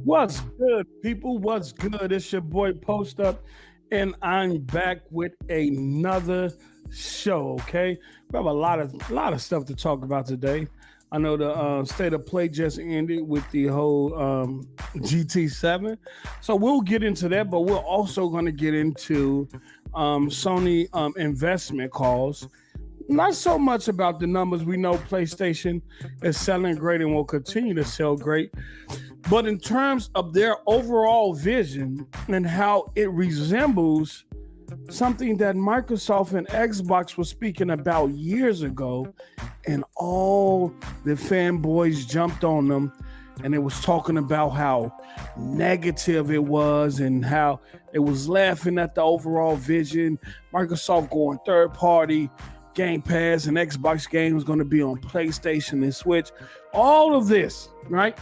What's good, people? What's good? It's your boy Post Up, and I'm back with another show. Okay, we have a lot of stuff to talk about today. I know the state of play just ended with the whole GT7, so we'll get into that. But we're also going to get into Sony investment calls. Not so much about the numbers. We know PlayStation is selling great and will continue to sell great. But in terms of their overall vision and how it resembles something that Microsoft and Xbox were speaking about years ago, and all the fanboys jumped on them, and it was talking about how negative it was and how it was laughing at the overall vision. Microsoft going third party, Game Pass and Xbox games going to be on PlayStation and Switch. All of this, right?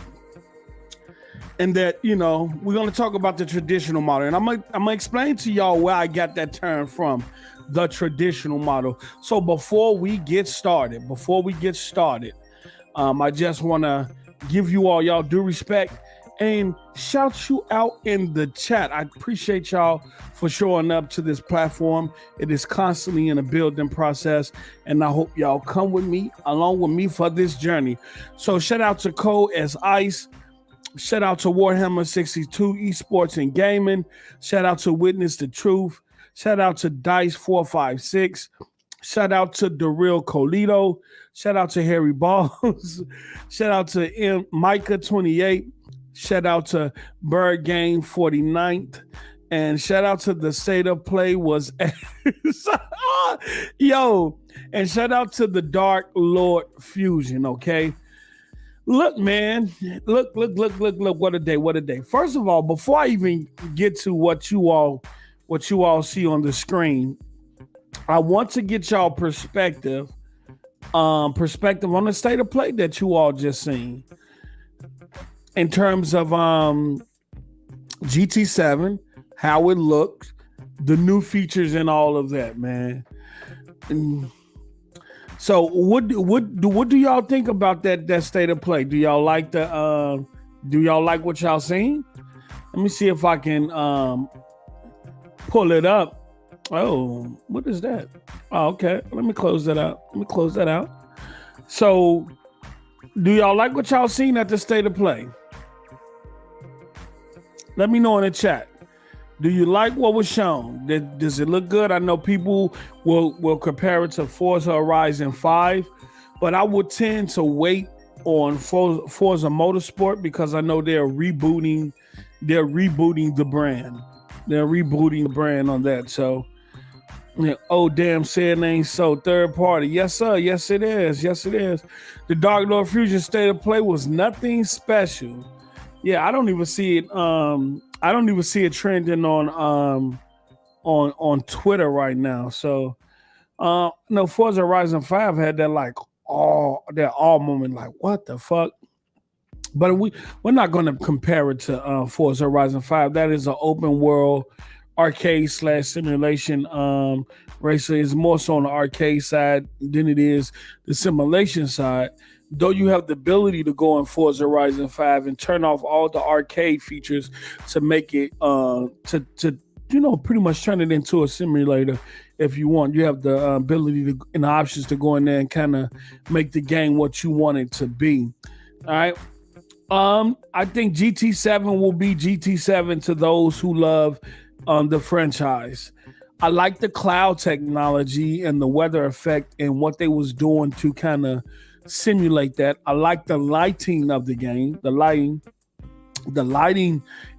And that we're going to talk about the traditional model, and I'm gonna explain to y'all where I got that term from, the traditional model. So before we get started, I just want to give you all y'all due respect and shout you out in the chat. I appreciate y'all for showing up to this platform. It is constantly in a building process, and I hope y'all come with me, along with me for this journey. So shout out to Cole as Ice. Shout out to Warhammer 62 Esports and Gaming. Shout out to Witness the Truth. Shout out to Dice 456. Shout out to The Real Colito. Shout out to Harry Balls. Shout out to Micah 28. Shout out to Bird Game 49th. And shout out to the state of play was yo. And shout out to the Dark Lord Fusion, okay? Look, man. Look. What a day. First of all, before I even get to what you all see on the screen, I want to get y'all perspective on the state of play that you all just seen. In terms of GT7, how it looks, the new features and all of that, man. So what do y'all think about that state of play? Do y'all like what y'all seen? Let me see if I can pull it up. Oh, what is that? Oh, okay. Let me close that out. So do y'all like what y'all seen at the state of play? Let me know in the chat. Do you like what was shown? Does it look good? I know people will compare it to Forza Horizon 5, but I would tend to wait on Forza Motorsport because I know they're rebooting the brand. They're rebooting the brand on that. So, oh damn, say it ain't so. Third party, yes sir, yes it is. The Dark Lord Fusion state of play was nothing special. Yeah, I don't even see it. I don't even see it trending on Twitter right now. So, no, Forza Horizon 5 had that all moment, like what the fuck. But we're not going to compare it to Forza Horizon 5. That is an open world arcade / simulation racer. Is more so on the arcade side than it is the simulation side. Though you have the ability to go in Forza Horizon 5 and turn off all the arcade features to make it pretty much turn it into a simulator if you want. You have the ability and the options to go in there and kind of make the game what you want it to be. All right. I think GT7 will be GT7 to those who love the franchise. I like the cloud technology and the weather effect and what they was doing to kind of simulate that. I like the lighting of the game. The lighting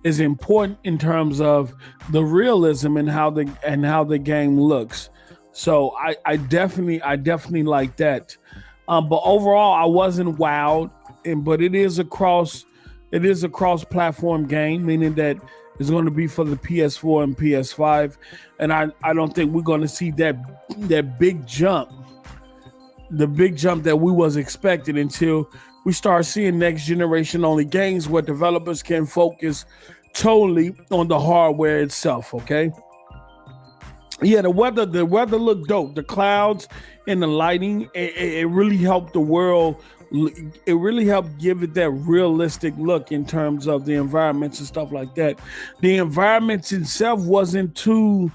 is important in terms of the realism and how the game looks. So I definitely like that. But overall, I wasn't wowed. But it is a cross platform game, meaning that it's going to be for the PS4 and PS5. And I don't think we're going to see that big jump. The big jump that we was expecting until we start seeing next generation only games where developers can focus totally on the hardware itself. Okay. Yeah, the weather looked dope. The clouds and the lighting, it really helped the world it really helped give it that realistic look in terms of the environments and stuff like that. The environments itself wasn't too.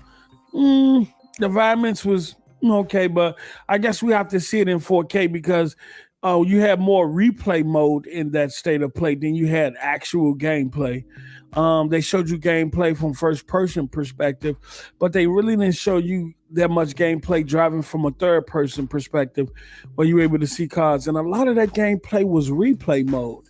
The environments was okay, but I guess we have to see it in 4K because you had more replay mode in that state of play than you had actual gameplay. They showed you gameplay from first person perspective, but they really didn't show you that much gameplay driving from a third person perspective where you were able to see cars. And a lot of that gameplay was replay mode.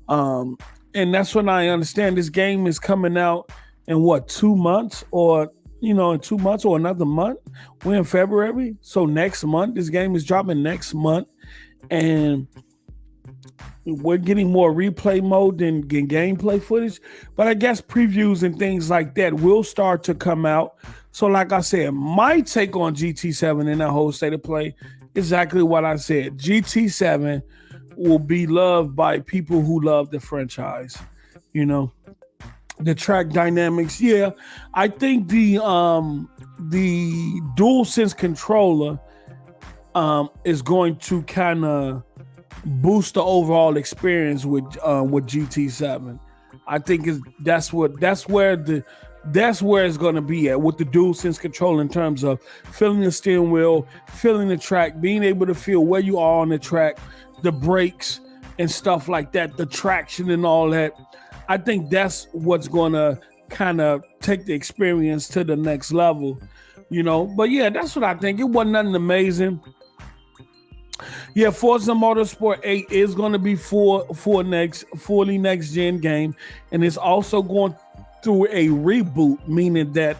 Um, and that's when I understand this game is coming out in what, 2 months or in 2 months or another month. We're in February. So next month, this game is dropping next month. And we're getting more replay mode than gameplay footage, but I guess previews and things like that will start to come out. So like I said, my take on GT7 in that whole state of play, exactly what I said. GT7 will be loved by people who love the franchise. The track dynamics, yeah. I think the DualSense controller is going to kind of boost the overall experience with GT7. I think that's where it's going to be at with the DualSense control in terms of feeling the steering wheel, feeling the track, being able to feel where you are on the track, the brakes and stuff like that, the traction and all that. I think that's what's going to kind of take the experience to the next level, But yeah, that's what I think. It wasn't nothing amazing. Yeah, Forza Motorsport 8 is going to be fully next gen game, and it's also going through a reboot, meaning that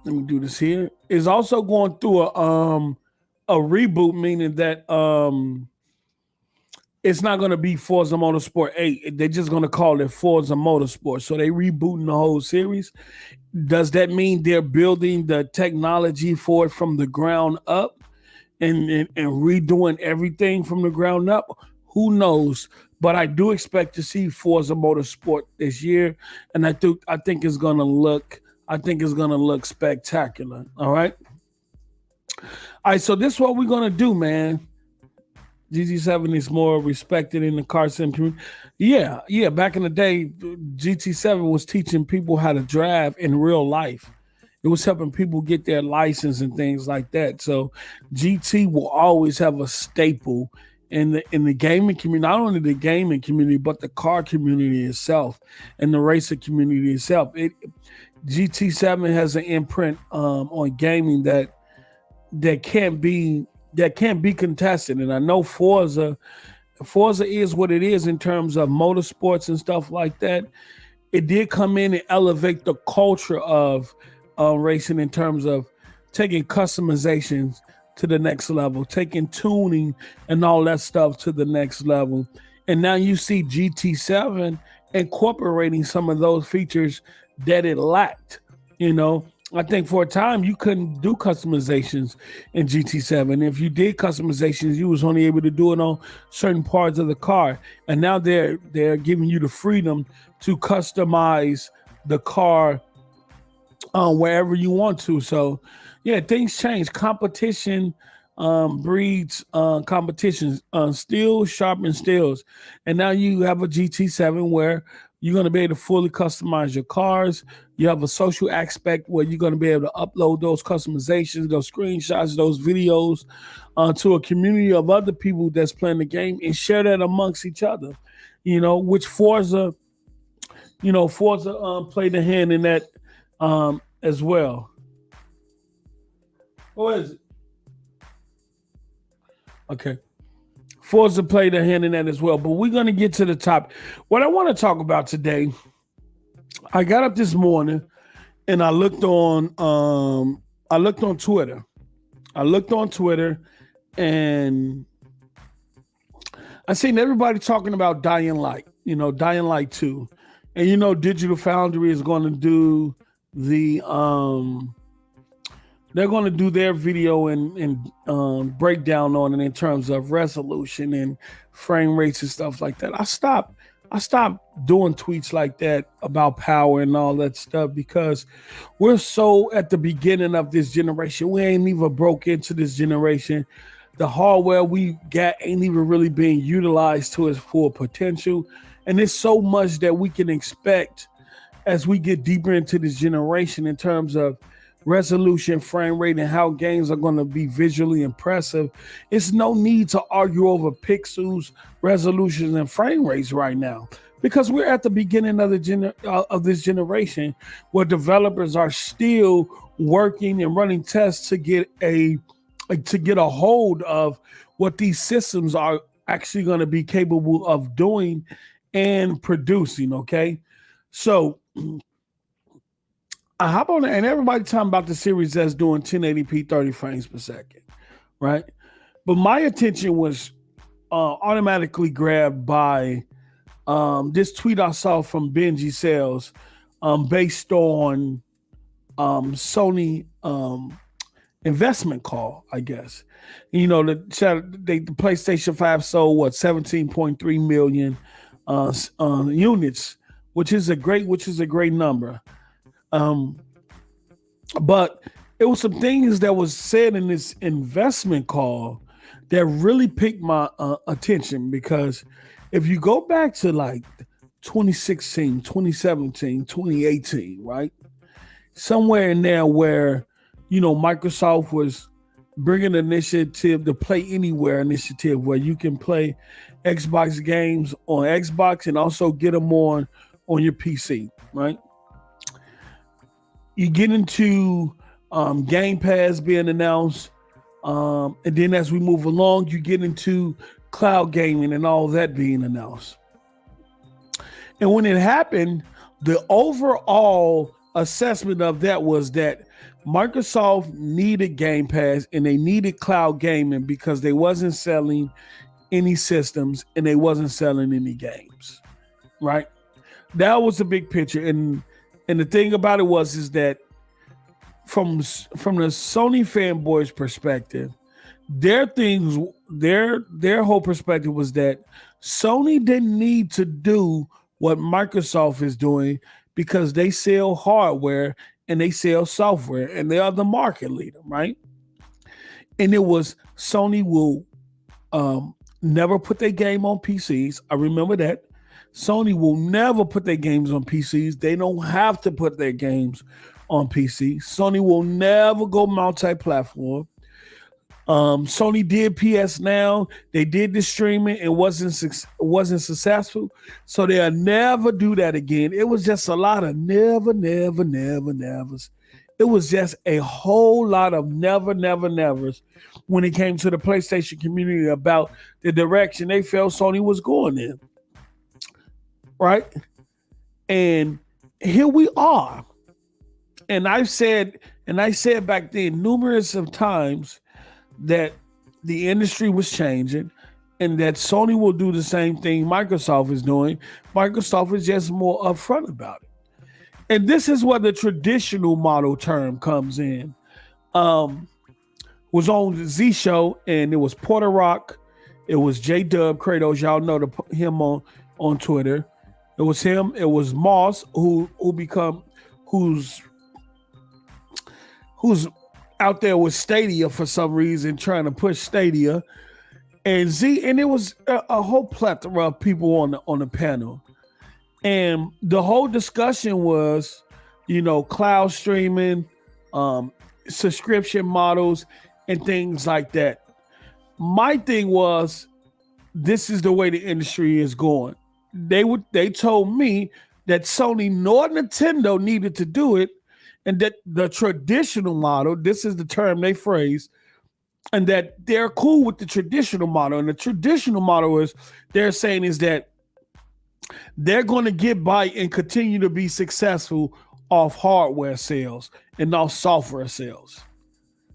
let me do this here. It's also going through a reboot, meaning that it's not going to be Forza Motorsport 8. They're just going to call it Forza Motorsport. So they rebooting the whole series. Does that mean they're building the technology for it from the ground up and redoing everything from the ground up? Who knows? But I do expect to see Forza Motorsport this year, and I think it's going to look spectacular. All right. So this is what we're going to do, man. GT7 is more respected in the car sim community. Yeah. Back in the day, GT7 was teaching people how to drive in real life. It was helping people get their license and things like that. So GT will always have a staple in the gaming community, not only the gaming community, but the car community itself and the racer community itself. GT7 has an imprint on gaming that can't be contested. And I know Forza is what it is in terms of motorsports and stuff like that. It did come in and elevate the culture of racing in terms of taking customizations to the next level, taking tuning and all that stuff to the next level. And now you see GT7 incorporating some of those features that it lacked, I think for a time you couldn't do customizations in GT7. If you did customizations, you was only able to do it on certain parts of the car. And now they're giving you the freedom to customize the car wherever you want to. So yeah, things change. Competition breeds competitions. Steel sharpens steels. And now you have a GT7 where you're going to be able to fully customize your cars. You have a social aspect where you're going to be able to upload those customizations, those screenshots, those videos to a community of other people that's playing the game and share that amongst each other. Which Forza played a hand in that as well. What is it? Okay. Forza played a hand in that as well. But we're going to get to the top. What I want to talk about today, I got up this morning and I looked on Twitter. And I seen everybody talking about Dying Light, Dying Light 2. And Digital Foundry is going to do they're going to do their video and breakdown on it in terms of resolution and frame rates and stuff like that. I stopped doing tweets like that about power and all that stuff because we're so at the beginning of this generation. We ain't even broke into this generation. The hardware we got ain't even really being utilized to its full potential. And there's so much that we can expect as we get deeper into this generation in terms of resolution, frame rate, and how games are going to be visually impressive. It's no need to argue over pixels, resolutions, and frame rates right now because we're at the beginning of of this generation where developers are still working and running tests to get a hold of what these systems are actually going to be capable of doing and producing. Okay, so I hop on it, and everybody talking about the series that's doing 1080p 30 frames per second, right? But my attention was automatically grabbed by this tweet I saw from Benji Sales based on Sony investment call, I guess. You know, the PlayStation 5 sold what 17.3 million units, which is a great number. But it was some things that was said in this investment call that really piqued my attention because if you go back to like 2016, 2017, 2018, right? Somewhere in there where, Microsoft was bringing an initiative, the Play Anywhere initiative, where you can play Xbox games on Xbox and also get them on your PC, right? You get into Game Pass being announced, and then as we move along, you get into cloud gaming and all that being announced. And when it happened, the overall assessment of that was that Microsoft needed Game Pass and they needed cloud gaming because they wasn't selling any systems and they wasn't selling any games, right? That was the big picture. And the thing about it is that from the Sony fanboys' perspective, their whole perspective was that Sony didn't need to do what Microsoft is doing because they sell hardware and they sell software and they are the market leader, right? And it was Sony will never put their game on PCs. I remember that. Sony will never put their games on PCs. They don't have to put their games on PC. Sony will never go multi-platform. Sony did PS Now. They did the streaming. It wasn't successful. So they'll never do that again. It was just a lot of never, never, never, nevers. It was just a whole lot of never, never, nevers when it came to the PlayStation community about the direction they felt Sony was going in. Right? And here we are. And I said back then numerous of times that the industry was changing and that Sony will do the same thing Microsoft is doing. Microsoft is just more upfront about it. And this is where the traditional model term comes in. Was on the Z Show, and it was Porter Rock. It was J-Dub Kratos. Y'all know him on Twitter. It was him. It was Moss, who's out there with Stadia for some reason, trying to push Stadia, and Z, and it was a whole plethora of people on the panel, and the whole discussion was, cloud streaming, subscription models, and things like that. My thing was, this is the way the industry is going. They told me that Sony nor Nintendo needed to do it, and that the traditional model, this is the term they phrase, and that they're cool with the traditional model. And the traditional model is they're saying is that they're going to get by and continue to be successful off hardware sales and off software sales,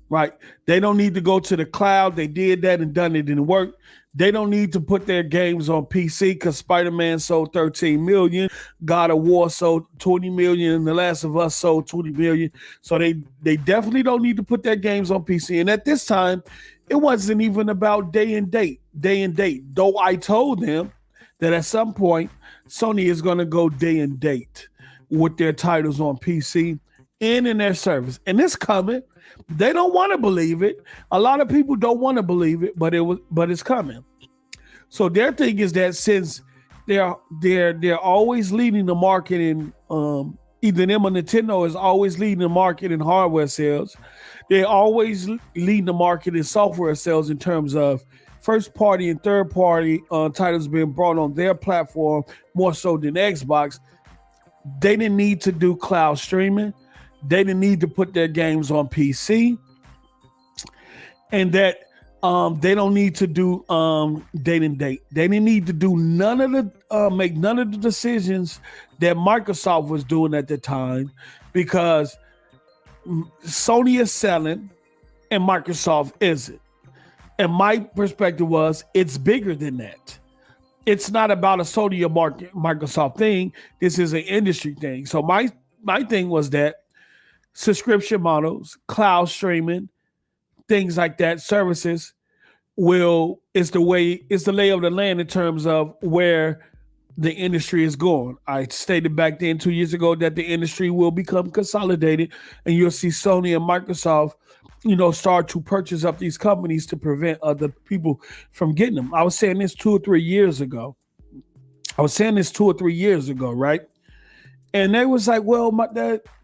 right? They don't need to go to the cloud. They did that and done it, didn't work. They don't need to put their games on PC because Spider-Man sold 13 million, God of War sold 20 million, and The Last of Us sold 20 million. So they definitely don't need to put their games on PC. And at this time, it wasn't even about day and date. Though I told them that at some point, Sony is going to go day and date with their titles on PC in their service, and it's coming. They don't want to believe it. A lot of people don't want to believe it, but it's coming. So their thing is that since they're always leading the market in either them or Nintendo is always leading the market in hardware sales. They're always leading the market in software sales in terms of first party and third party titles being brought on their platform more so than Xbox. They didn't need to do cloud streaming. They didn't need to put their games on PC, and that they don't need to do date and date. They didn't need to do none of the make none of the decisions that Microsoft was doing at the time, because Sony is selling and Microsoft isn't. And my perspective was it's bigger than that. It's not about a Sony or Microsoft thing. This is an industry thing. So my thing was that subscription models, cloud streaming, things like that, services is the lay of the land in terms of where the industry is going. I stated back then 2 years ago that the industry will become consolidated, and you'll see Sony and Microsoft, start to purchase up these companies to prevent other people from getting them. I was saying this 2 or 3 years ago. Right? And they was like, well,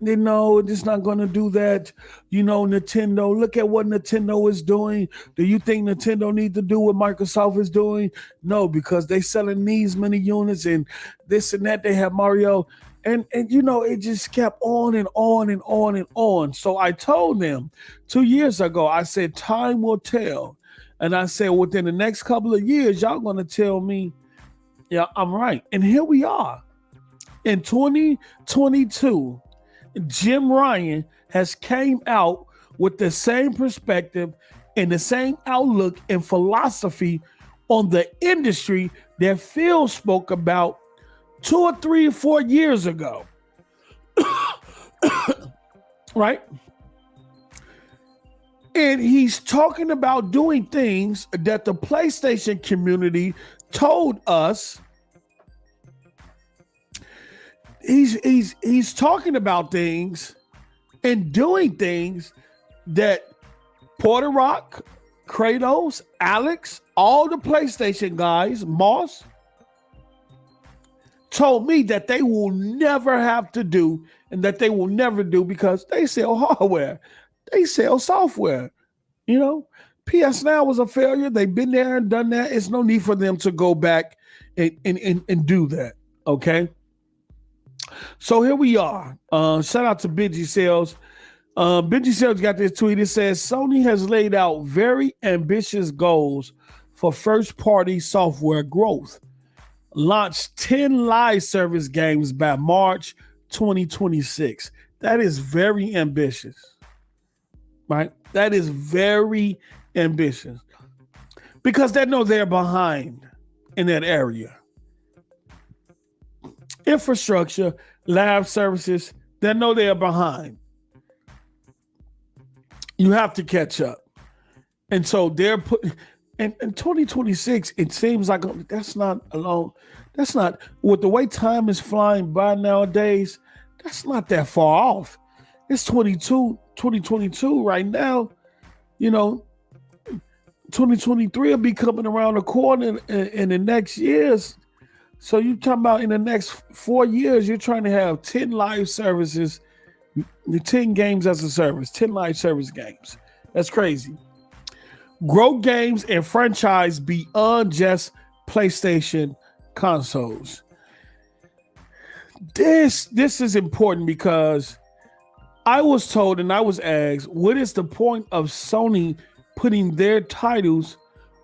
it's not going to do that. Nintendo, look at what Nintendo is doing. Do you think Nintendo need to do what Microsoft is doing? No, because they selling these many units and this and that. They have Mario. And it just kept on and on and on and on. So I told them 2 years ago, I said, time will tell. And I said, within the next couple of years, y'all going to tell me, yeah, I'm right. And here we are. In 2022, Jim Ryan has came out with the same perspective and the same outlook and philosophy on the industry that Phil spoke about 2 or 3 or 4 years ago. Right? And he's talking about doing things that the PlayStation community told us. He's talking about things and doing things that Porter Rock, Kratos, Alex, all the PlayStation guys, Moss, told me that they will never have to do and that they will never do because they sell hardware. They sell software. PS Now was a failure. They've been there and done that. It's no need for them to go back and do that. Okay? So here we are. Shout out to Benji Sales. Benji Sales got this tweet. It says, Sony has laid out very ambitious goals for first-party software growth. Launched 10 live service games by March 2026. That is very ambitious. Right? That is very ambitious. Because they know they're behind in that area. Infrastructure, lab services, they know they're behind. You have to catch up. And so they're putting, and in 2026, it seems like that's not alone. That's not, with the way time is flying by nowadays, that's not that far off. It's 2022 right now. 2023 will be coming around the corner in the next years. So you talking about in the next 4 years, you're trying to have 10 live services, 10 games as a service, 10 live service games. That's crazy. Grow games and franchise beyond just PlayStation consoles. This is important because I was told and I was asked, what is the point of Sony putting their titles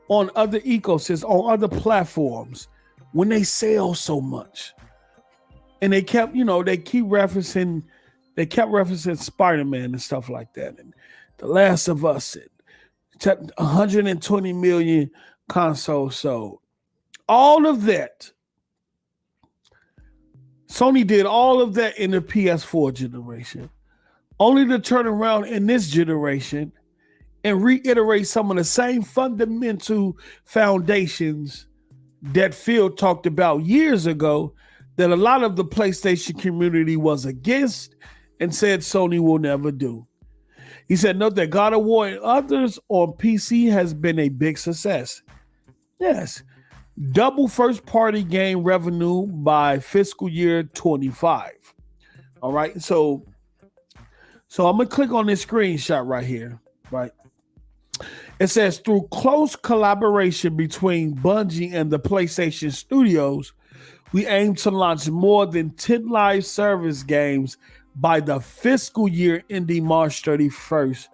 on other ecosystems, on other platforms, when they sell so much? And they kept referencing Spider-Man and stuff like that, and The Last of Us, 120 million consoles sold. All of that. Sony did all of that in the PS4 generation, only to turn around in this generation and reiterate some of the same fundamental foundations that Phil talked about years ago that a lot of the PlayStation community was against and said Sony will never do. He said, note that God of War and others on PC has been a big success. Yes. Double first-party game revenue by fiscal year 25. All right. So I'm going to click on this screenshot right here. Right. It says, through close collaboration between Bungie and the PlayStation Studios, we aim to launch more than 10 live service games by the fiscal year ending March 31st,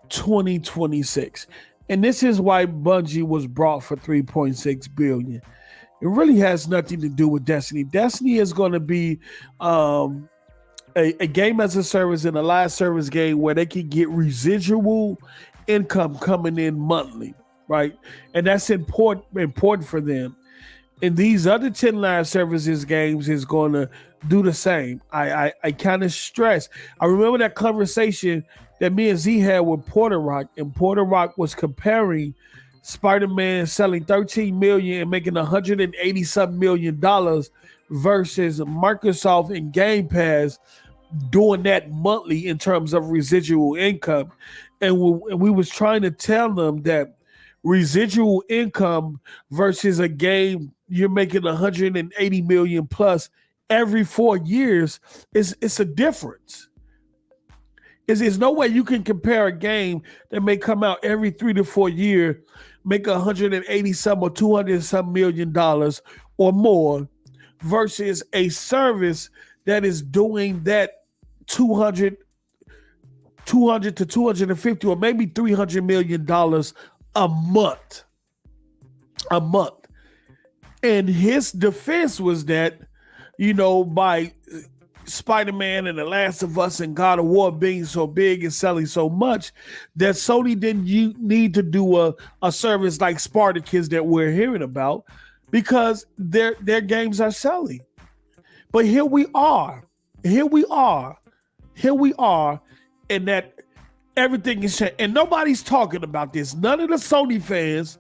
2026. And this is why Bungie was brought for $3.6 billion. It really has nothing to do with Destiny. Destiny is going to be a game as a service and a live service game where they can get residual income coming in monthly, right? And that's important for them. And these other 10 live services games is going to do the same. I kind of stress. I remember that conversation that me and Z had with Porter Rock, and Porter Rock was comparing Spider-Man selling $13 million and making $180-something million versus Microsoft and Game Pass doing that monthly in terms of residual income. And we was trying to tell them that residual income versus a game you're making $180 million plus every 4 years it's a difference. There's no way you can compare a game that may come out every 3 to 4 years, make $180 or $200 million or more, versus a service that is doing that 200 to 250 or maybe $300 million a month. And his defense was that, by Spider-Man and The Last of Us and God of War being so big and selling so much, that Sony didn't need to do a service like Spartacus that we're hearing about, because their games are selling. But here we are, and that everything is changing. And nobody's talking about this. None of the Sony fans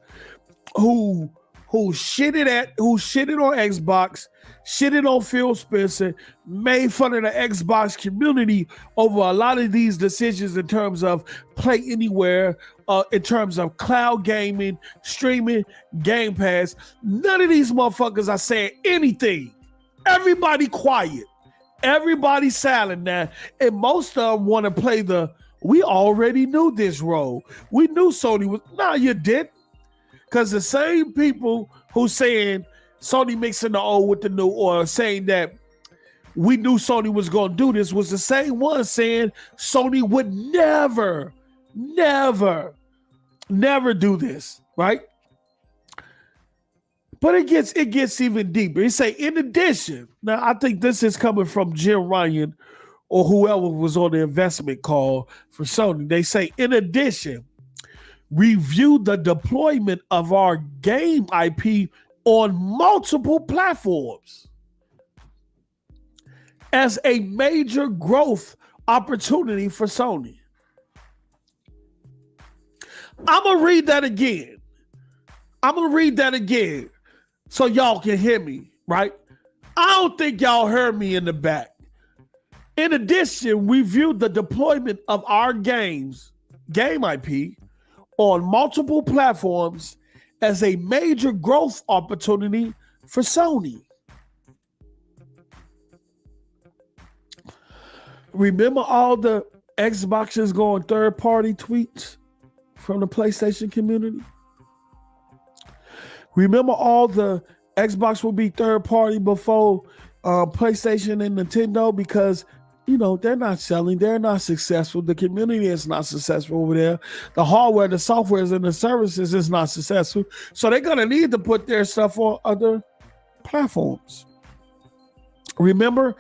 who shitted on Xbox, shitted on Phil Spencer, made fun of the Xbox community over a lot of these decisions in terms of Play Anywhere, in terms of cloud gaming, streaming, Game Pass. None of these motherfuckers are saying anything. Everybody quiet. Everybody silent now. And most of them want to play we already knew this role. We knew Sony was, no, you didn't. Because the same people who saying Sony mixing the old with the new, or saying that we knew Sony was going to do this, was the same one saying Sony would never do this, right? But it gets even deeper. He say, in addition, now I think this is coming from Jim Ryan or whoever was on the investment call for Sony. They say, in addition, review the deployment of our game IP on multiple platforms as a major growth opportunity for Sony. I'm going to read that again so y'all can hear me, right? I don't think y'all heard me in the back. In addition, we viewed the deployment of our game IP on multiple platforms as a major growth opportunity for Sony. Remember all the Xboxes going third-party tweets from the PlayStation community? Remember all the Xbox will be third-party before PlayStation and Nintendo, because they're not selling. They're not successful. The community is not successful over there. The hardware, the softwares, and the services is not successful. So they're going to need to put their stuff on other platforms. Remember,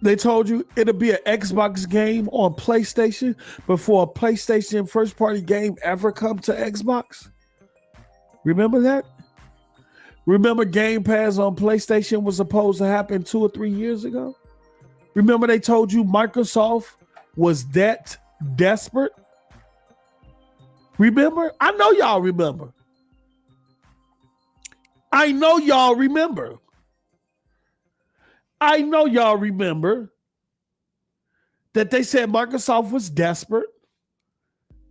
they told you it'll be an Xbox game on PlayStation before a PlayStation first-party game ever come to Xbox? Remember that? Remember Game Pass on PlayStation was supposed to happen 2 or 3 years ago? Remember they told you Microsoft was that desperate? Remember? I know y'all remember. that they said Microsoft was desperate.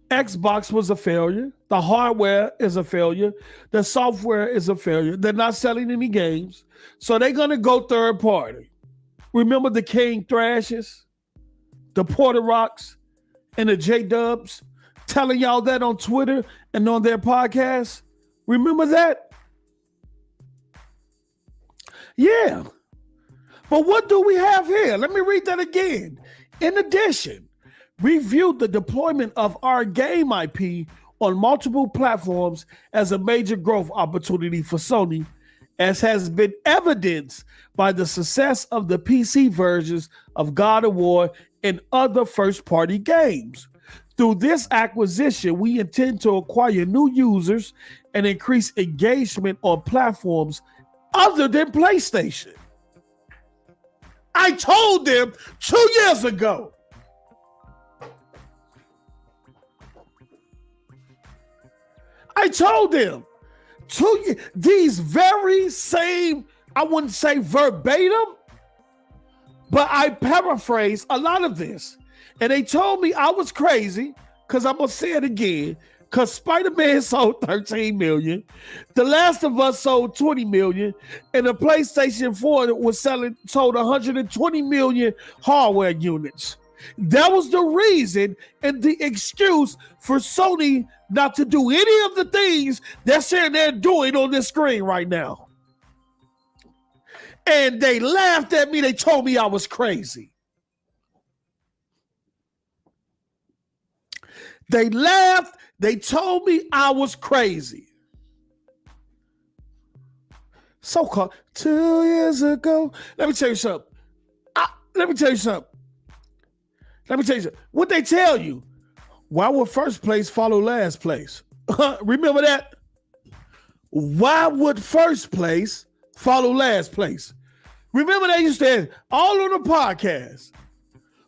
Xbox was a failure. The hardware is a failure. The software is a failure. They're not selling any games. So they're going to go third party. Remember the King Thrashes, the Porter Rocks, and the J-Dubs telling y'all that on Twitter and on their podcast? Remember that? Yeah. But what do we have here? Let me read that again. In addition, we viewed the deployment of our game IP on multiple platforms as a major growth opportunity for Sony, as has been evidenced by the success of the PC versions of God of War and other first-party games. Through this acquisition, we intend to acquire new users and increase engagement on platforms other than PlayStation. I told them 2 years ago. I told them these very same, I wouldn't say verbatim, but I paraphrased a lot of this. And they told me I was crazy, because I'm going to say it again, because Spider-Man sold 13 million, The Last of Us sold 20 million, and the PlayStation 4 was sold 120 million hardware units. That was the reason and the excuse for Sony not to do any of the things they're saying they're doing on this screen right now. And they laughed at me. They told me I was crazy. They laughed. They told me I was crazy. So-called 2 years ago. Let me tell you something. What they tell you? Why would first place follow last place? Remember that? Why would first place follow last place? Remember they used to ask all on the podcast.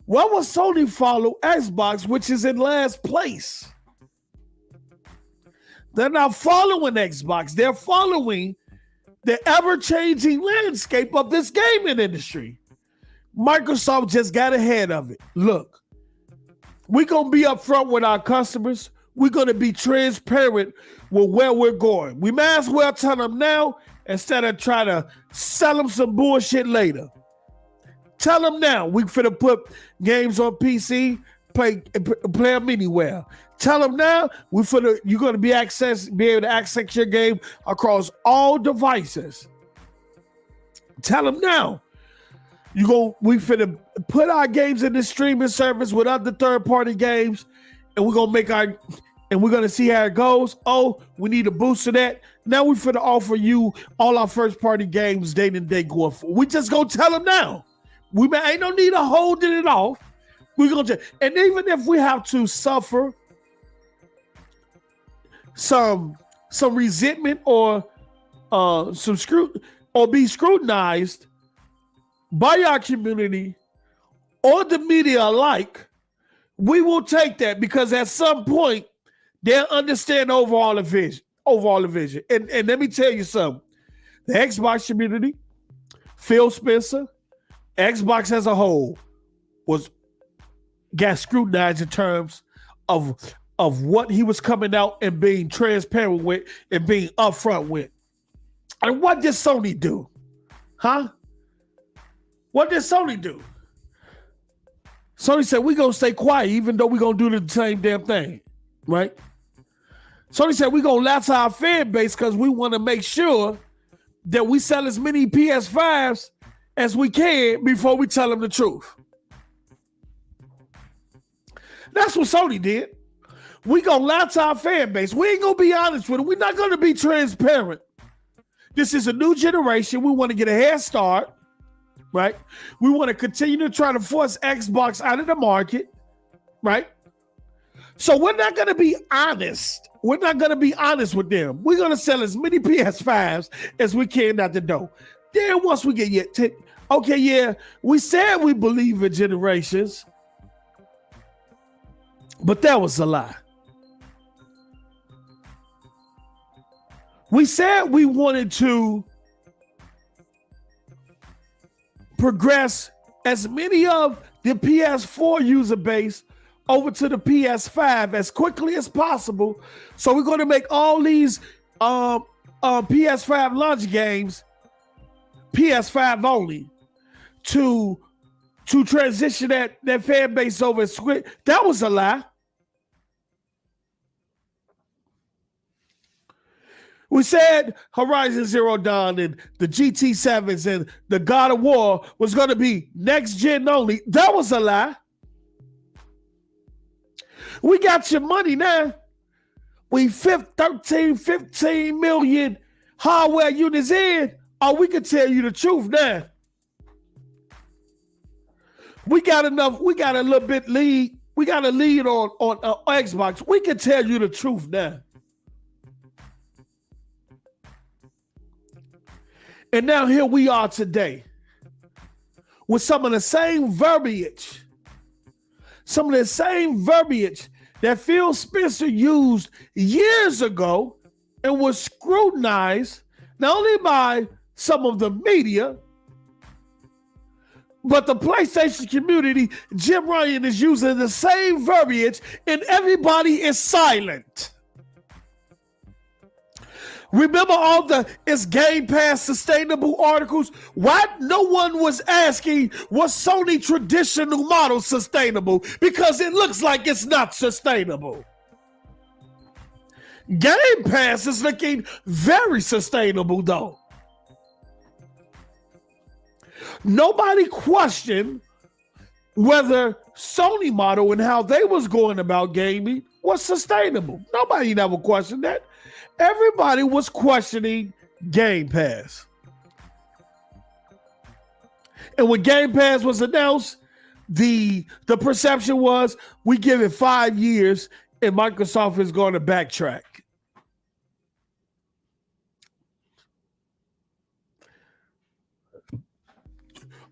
Why would Sony follow Xbox, which is in last place? They're not following Xbox. They're following the ever-changing landscape of this gaming industry. Microsoft just got ahead of it. Look, we're going to be upfront with our customers. We're going to be transparent with where we're going. We might as well tell them now instead of trying to sell them some bullshit later. Tell them now we finna put games on PC, play them anywhere. Tell them now you're going to be able to access your game across all devices. Tell them now. We finna put our games in the streaming service with other third-party games, and we're gonna see how it goes. Oh, we need a boost of that. Now we finna offer you all our first-party games day to day going forward. We just gonna tell them now. Ain't no need of holding it off. We're gonna and even if we have to suffer some resentment or some or be scrutinized by our community or the media alike, we will take that because at some point they'll understand overall the vision. And let me tell you something. The Xbox community, Phil Spencer, Xbox as a whole got scrutinized in terms of what he was coming out and being transparent with and being upfront with. And what did Sony do? Huh? What did Sony do? Sony said, we're going to stay quiet even though we're going to do the same damn thing, right? Sony said, we're going to lie to our fan base because we want to make sure that we sell as many PS5s as we can before we tell them the truth. That's what Sony did. We're going to lie to our fan base. We ain't going to be honest with them. We're not going to be transparent. This is a new generation. We want to get a head start. Right? We want to continue to try to force Xbox out of the market, right? So we're not going to be honest. We're not going to be honest with them. We're going to sell as many PS5s as we can out the door. Then once we get we said we believe in generations, but that was a lie. We said we wanted to progress as many of the PS4 user base over to the PS5 as quickly as possible. So we're going to make all these PS5 launch games PS5 only to transition that fan base over as quick. That was a lie. We said Horizon Zero Dawn and the GT7s and the God of War was going to be next gen only. That was a lie. We got your money now. We 15 million hardware units in. Oh, we can tell you the truth now. We got enough. We got a little bit lead. We got a lead on Xbox. We can tell you the truth now. And now here we are today with some of the same verbiage. Some of the same verbiage that Phil Spencer used years ago and was scrutinized not only by some of the media, but the PlayStation community. Jim Ryan is using the same verbiage and everybody is silent. Remember all the "is Game Pass sustainable" articles? Why no one was asking, was Sony traditional model sustainable? Because it looks like it's not sustainable. Game Pass is looking very sustainable though. Nobody questioned whether Sony model and how they was going about gaming was sustainable. Nobody never questioned that. Everybody was questioning Game Pass. And when Game Pass was announced, the perception was we give it 5 years and Microsoft is going to backtrack.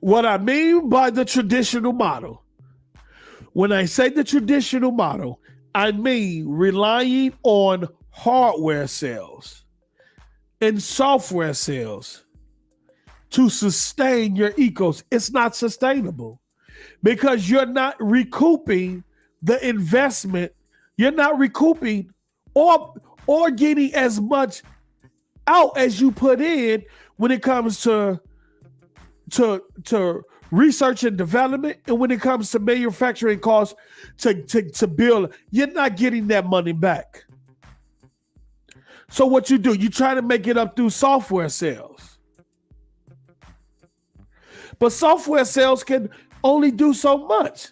What I mean by the traditional model, when I say the traditional model, I mean relying on hardware sales and software sales to sustain your ecosystem. It's not sustainable because you're not recouping the investment. You're not recouping or getting as much out as you put in when it comes to research and development, and when it comes to manufacturing costs to build. You're not getting that money back. So what you do, you try to make it up through software sales. But software sales can only do so much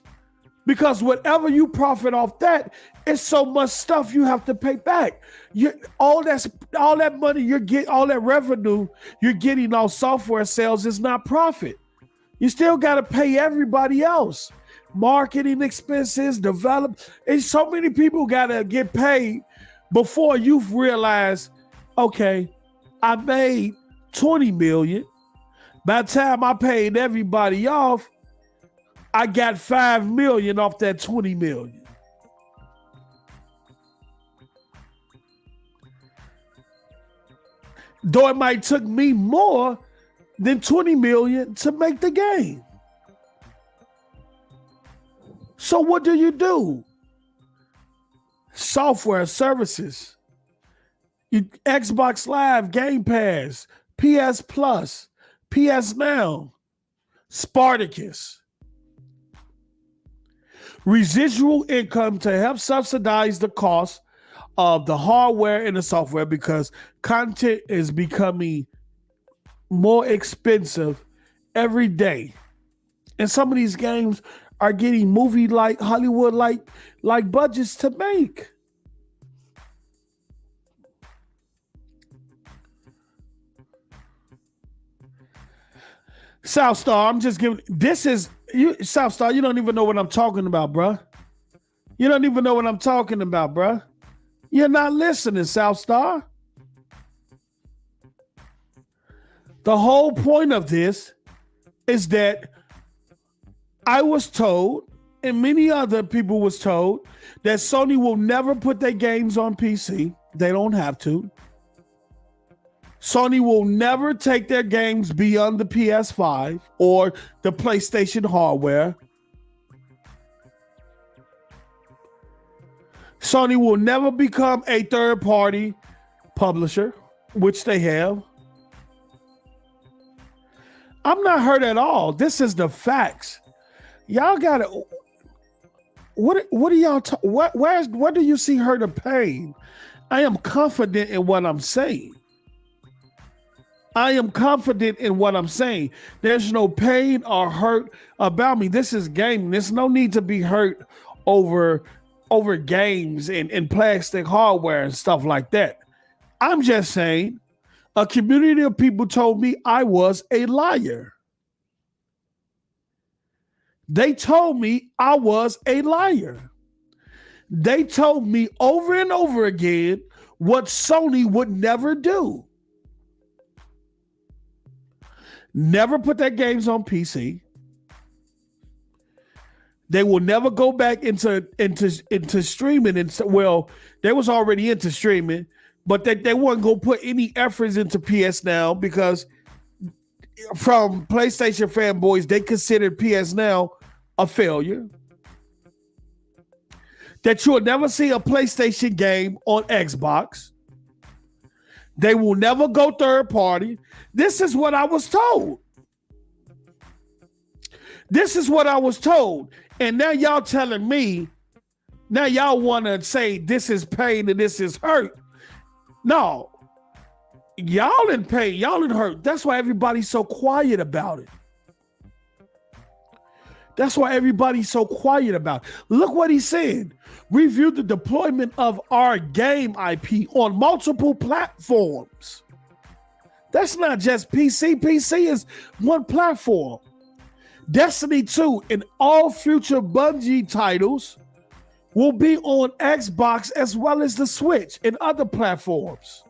because whatever you profit off that, it's so much stuff you have to pay back. All that money you're getting, all that revenue you're getting on software sales is not profit. You still got to pay everybody else. Marketing expenses, and so many people got to get paid before you've realized, okay, I made 20 million. By the time I paid everybody off, I got 5 million off that 20 million. Though it might took me more than 20 million to make the game. So what do? Software services, Xbox Live, Game Pass, PS Plus, PS Now, Spartacus. Residual income to help subsidize the cost of the hardware and the software because content is becoming more expensive every day. And some of these games are getting movie-like, Hollywood-like budgets to make. Southstar, I'm just giving, Southstar, you don't even know what I'm talking about, bruh. You don't even know what I'm talking about, bruh. You're not listening, Southstar. The whole point of this is that I was told, and many other people was told, that Sony will never put their games on PC. They don't have to. Sony will never take their games beyond the PS5 or the PlayStation hardware. Sony will never become a third-party publisher, which they have. I'm not hurt at all. This is the facts. Y'all gotta. What are y'all? Where do you see hurt or pain? I am confident in what I'm saying. I am confident in what I'm saying. There's no pain or hurt about me. This is gaming. There's no need to be hurt over games and plastic hardware and stuff like that. I'm just saying, a community of people told me I was a liar. They told me I was a liar. They told me over and over again what Sony would never do. Never put their games on PC. They will never go back into streaming. And well, they was already into streaming, but they weren't going to put any efforts into PS Now because from PlayStation fanboys, they considered PS Now a failure. That you'll never see a PlayStation game on Xbox. They will never go third party. This is what I was told. This is what I was told. And now y'all telling me, now y'all want to say this is pain and this is hurt. No. Y'all in pain. Y'all in hurt. That's why everybody's so quiet about it. That's why everybody's so quiet about it. Look what he said. Review the deployment of our game IP on multiple platforms. That's not just PC. PC is one platform. Destiny 2 and all future Bungie titles will be on Xbox as well as the Switch and other platforms.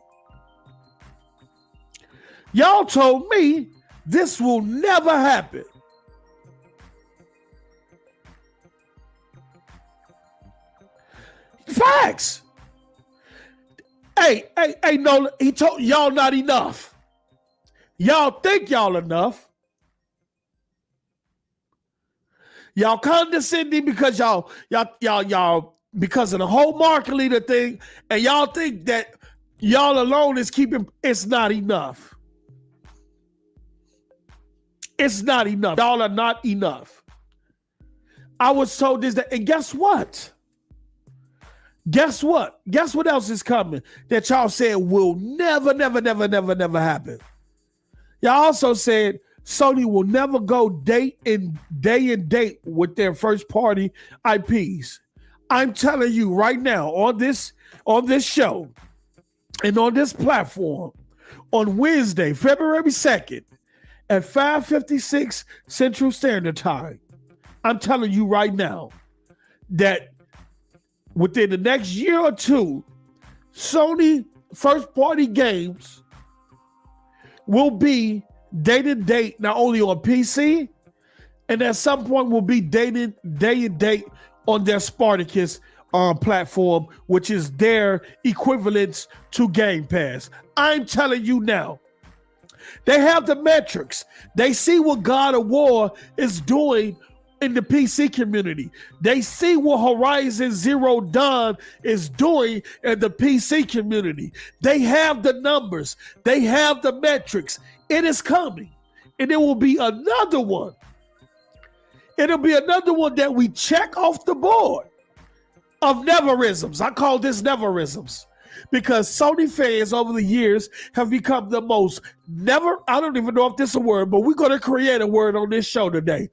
Y'all told me this will never happen. Facts. Hey, no, he told y'all not enough. Y'all think y'all enough. Y'all condescending because y'all because of the whole market leader thing, and y'all think that y'all alone is keeping. It's not enough. It's not enough. Y'all are not enough. I was told this, and guess what? Guess what? Guess what else is coming that y'all said will never happen? Y'all also said Sony will never go day and date with their first party IPs. I'm telling you right now on this show and on this platform on Wednesday, February 2nd at 5:56 Central Standard Time. I'm telling you right now that within the next year or two, Sony first-party games will be day and date not only on PC, and at some point will be day and date on their Spartacus platform, which is their equivalence to Game Pass. I'm telling you now. They have the metrics. They see what God of War is doing in the PC community. They see what Horizon Zero Dawn is doing in the PC community. They have the numbers. They have the metrics. It is coming. And it will be another one. It'll be another one that we check off the board of neverisms. I call this neverisms because Sony fans over the years have become the most I don't even know if this is a word, but we're going to create a word on this show today.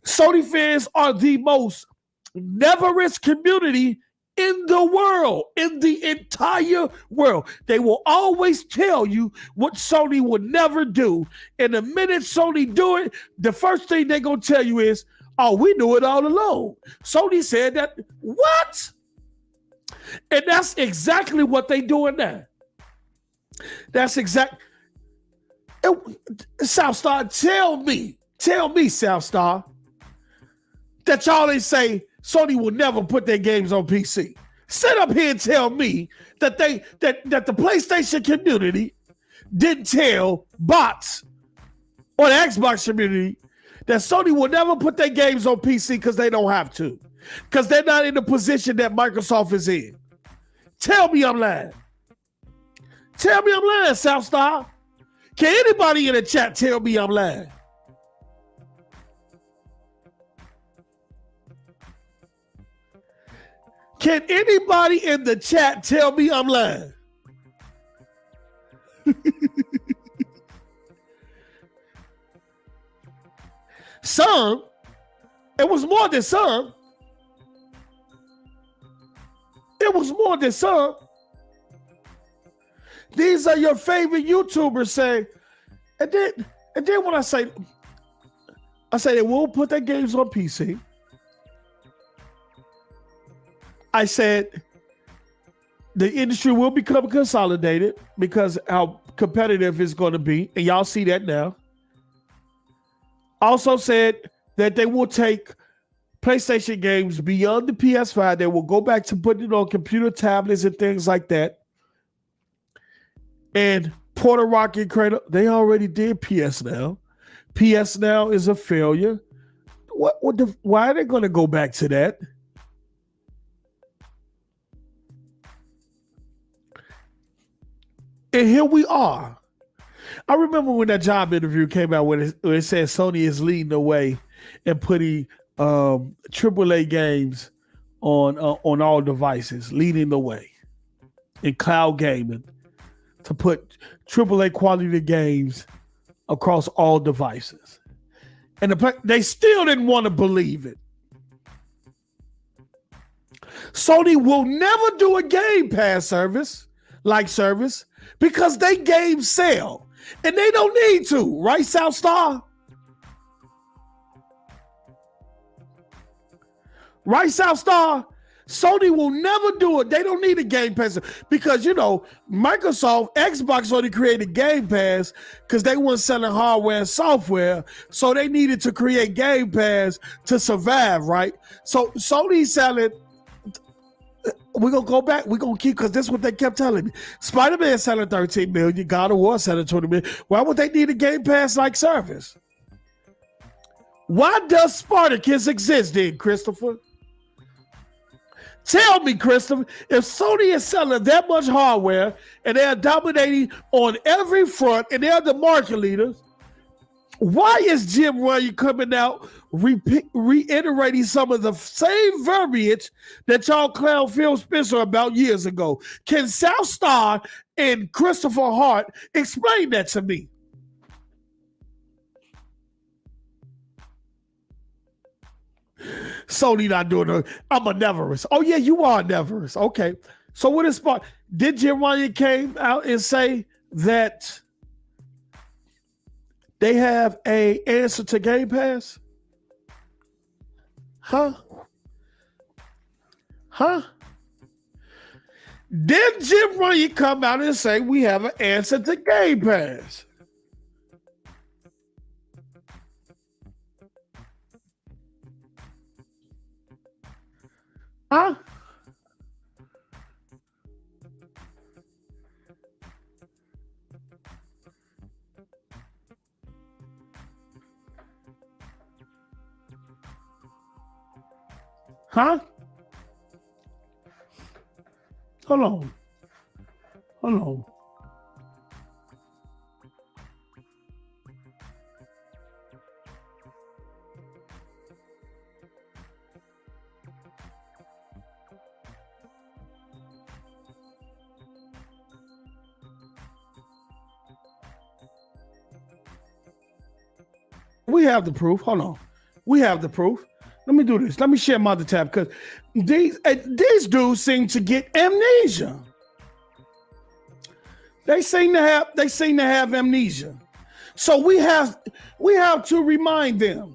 Sony fans are the most neverist community in the world, in the entire world. They will always tell you what Sony would never do. And the minute Sony do it, the first thing they're going to tell you is, oh, we knew it all along. Sony said that. What? And that's exactly what they doing now. That's exact. Southstar, tell me, Southstar, that y'all ain't say Sony will never put their games on PC. Sit up here and tell me that that the PlayStation community didn't tell bots or the Xbox community that Sony will never put their games on PC because they don't have to. because they're not in the position that Microsoft is in. Tell me I'm lying. Tell me I'm lying, Southstar. Can anybody in the chat tell me I'm lying? Can anybody in the chat tell me I'm lying? Some, it was more than some. It was more than some. These are your favorite YouTubers saying, and then when I say they will put their games on PC. I said the industry will become consolidated because how competitive it's going to be, and y'all see that now. Also said that they will take PlayStation games beyond the PS5. They will go back to putting it on computer tablets and things like that. And Porter Rocket Cradle, they already did PS Now. PS Now is a failure. Why are they going to go back to that? And here we are. I remember when that job interview came out when it said Sony is leading the way and putting AAA games on all devices, leading the way in cloud gaming to put AAA quality games across all devices. And they still didn't want to believe it. Sony will never do a Game Pass service because they games sell. And they don't need to, right, Southstar? Right, Southstar? Sony will never do it. They don't need a Game Pass because, Microsoft, Xbox only created Game Pass because they weren't selling hardware and software. So they needed to create Game Pass to survive, right? So Sony's selling. We're going to go back. We're going to keep, because this is what they kept telling me. Spider-Man selling 13 million. God of War selling 20 million. Why would they need a Game Pass-like service? Why does Spartacus exist then, Christopher? Tell me, Christopher, if Sony is selling that much hardware and they're dominating on every front and they're the market leaders, why is Jim Ryan coming out reiterating some of the same verbiage that y'all clown Phil Spencer about years ago? Can Southstar and Christopher Hart explain that to me? Sony not doing it. I'm a Neverest. Oh, yeah, you are a Neverest. Okay. So what is Spark? Did Jim Ryan came out and say that they have an answer to Game Pass? Huh? Did Jim Ryan come out and say we have an answer to Game Pass? Huh? Huh? Hold on. We have the proof. Hold on. We have the proof. Let me do this. Let me share my other tab because these dudes seem to get amnesia. They seem to have amnesia. So we have to remind them.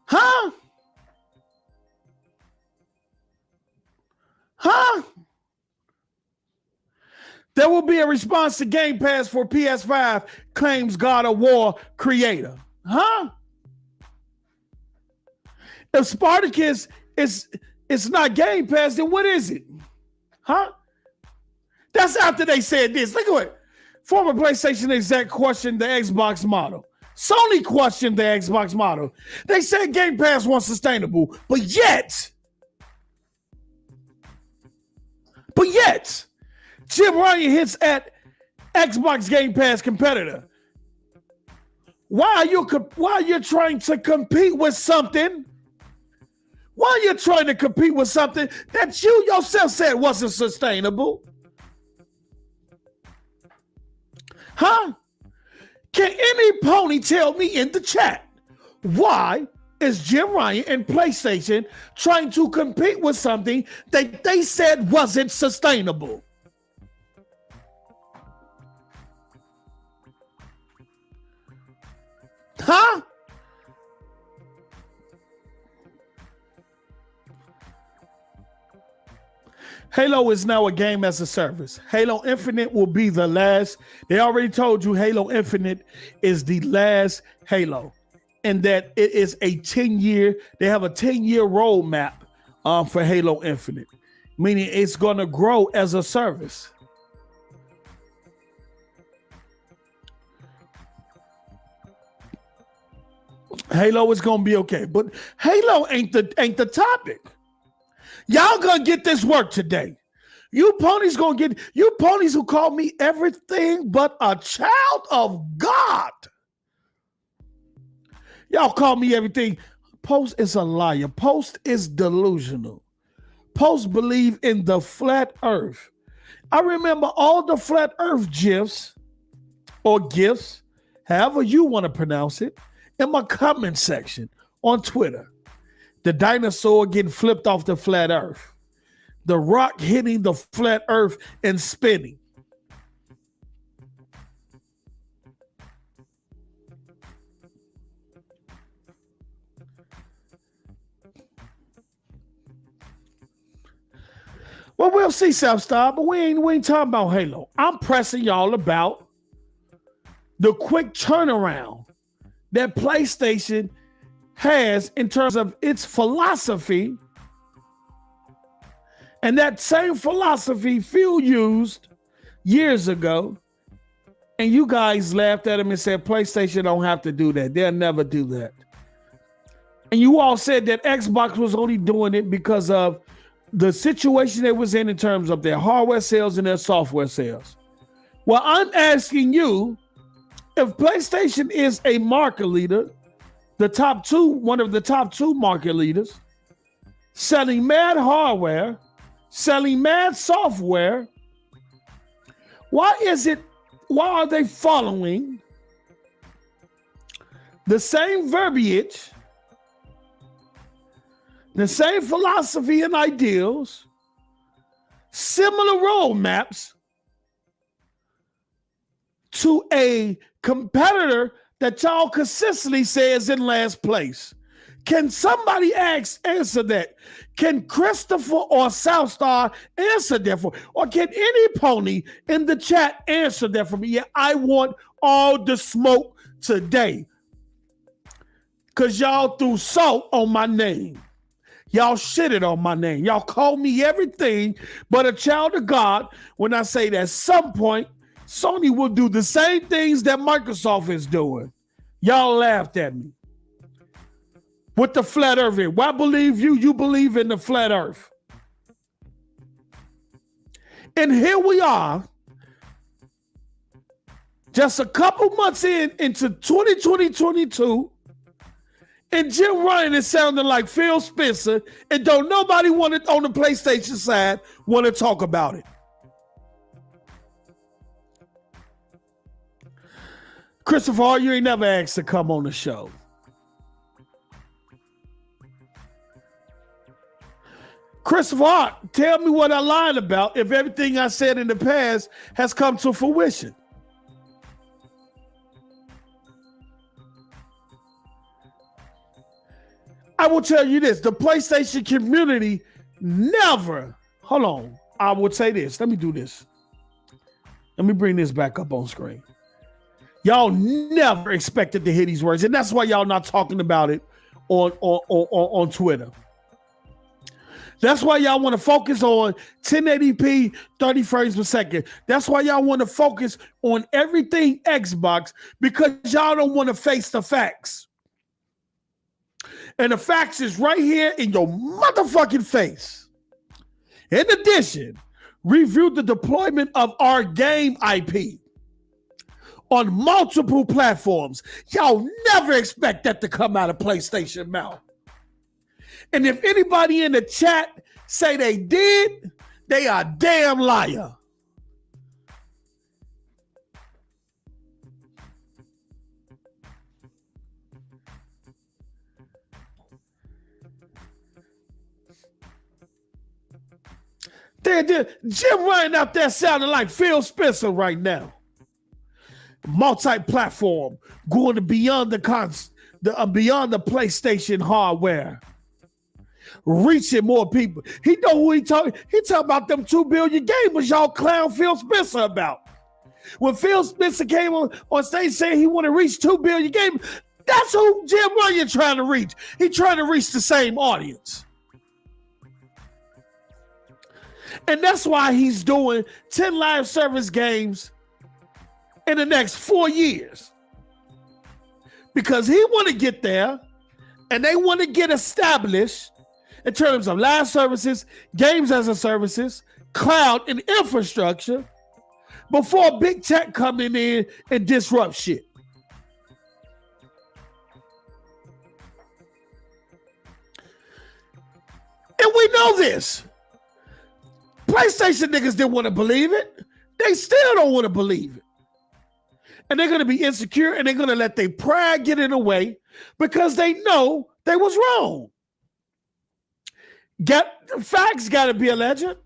Huh? There will be a response to Game Pass for PS5, claims God of War creator. Huh? If Spartacus is not Game Pass, then what is it? Huh? That's after they said this. Look at it. Former PlayStation exec questioned the Xbox model. Sony questioned the Xbox model. They said Game Pass was sustainable, but yet, Jim Ryan hints at Xbox Game Pass competitor. Why are you trying to compete with something? Why are you trying to compete with something that you yourself said wasn't sustainable? Huh? Can any pony tell me in the chat why is Jim Ryan and PlayStation trying to compete with something that they said wasn't sustainable? Huh? Halo is now a game as a service. Halo Infinite will be the last. They already told you Halo Infinite is the last Halo, and that it is a 10-year. They have a 10-year roadmap for Halo Infinite, meaning it's going to grow as a service. Halo is going to be okay, but Halo ain't the topic. Y'all gonna get this work today. You ponies who call me everything but a child of God. Y'all call me everything. Post is a liar. Post is delusional. Post believe in the flat earth. I remember all the flat earth gifs or gifts, however you want to pronounce it, in my comment section on Twitter. The dinosaur getting flipped off the flat earth. The rock hitting the flat earth and spinning. Well, we'll see, Southstar, but we ain't talking about Halo. I'm pressing y'all about the quick turnaround that PlayStation has in terms of its philosophy, and that same philosophy Phil used years ago, and you guys laughed at him and said PlayStation don't have to do that. They'll never do that. And you all said that Xbox was only doing it because of the situation they was in terms of their hardware sales and their software sales. Well, I'm asking you, if PlayStation is a market leader, one of the top two market leaders, selling mad hardware, selling mad software, why are they following the same verbiage, the same philosophy and ideals, similar roadmaps to a competitor that y'all consistently says in last place? Can somebody answer that? Can Christopher or Southstar answer that for? Or can any pony in the chat answer that for me? Yeah, I want all the smoke today. Because y'all threw salt on my name. Y'all shitted on my name. Y'all called me everything but a child of God when I say that at some point, Sony will do the same things that Microsoft is doing. Y'all laughed at me. With the flat earth here. Why believe you? You believe in the flat earth. And here we are, just a couple months into 2022, and Jim Ryan is sounding like Phil Spencer, and don't nobody want it on the PlayStation side want to talk about it. Christopher, you ain't never asked to come on the show. Christopher, tell me what I lied about if everything I said in the past has come to fruition. I will tell you this, the PlayStation community never, hold on, I would say this. Let me do this. Let me bring this back up on screen. Y'all never expected to hear these words, and that's why y'all not talking about it on Twitter. That's why y'all want to focus on 1080p, 30 frames per second. That's why y'all want to focus on everything Xbox, because y'all don't want to face the facts. And the facts is right here in your motherfucking face. In addition, review the deployment of our game IP on multiple platforms. Y'all never expect that to come out of PlayStation mouth. And if anybody in the chat say they did, they are a damn liar. Jim Ryan out there sounding like Phil Spencer right now. Multi-platform, going beyond the PlayStation hardware, reaching more people. He know who he talking. He talking about them 2 billion gamers y'all clown Phil Spencer about. When Phil Spencer came on stage saying he want to reach 2 billion gamers, that's who Jim Ryan trying to reach. He trying to reach the same audience. And that's why he's doing 10 live service games in the next 4 years. Because he want to get there and they want to get established in terms of live services, games as a services, cloud, and infrastructure before big tech coming in and disrupt shit. And we know this. PlayStation niggas didn't want to believe it. They still don't want to believe it. And they're going to be insecure and they're going to let their pride get in the way because they know they was wrong. Facts got to be a legend.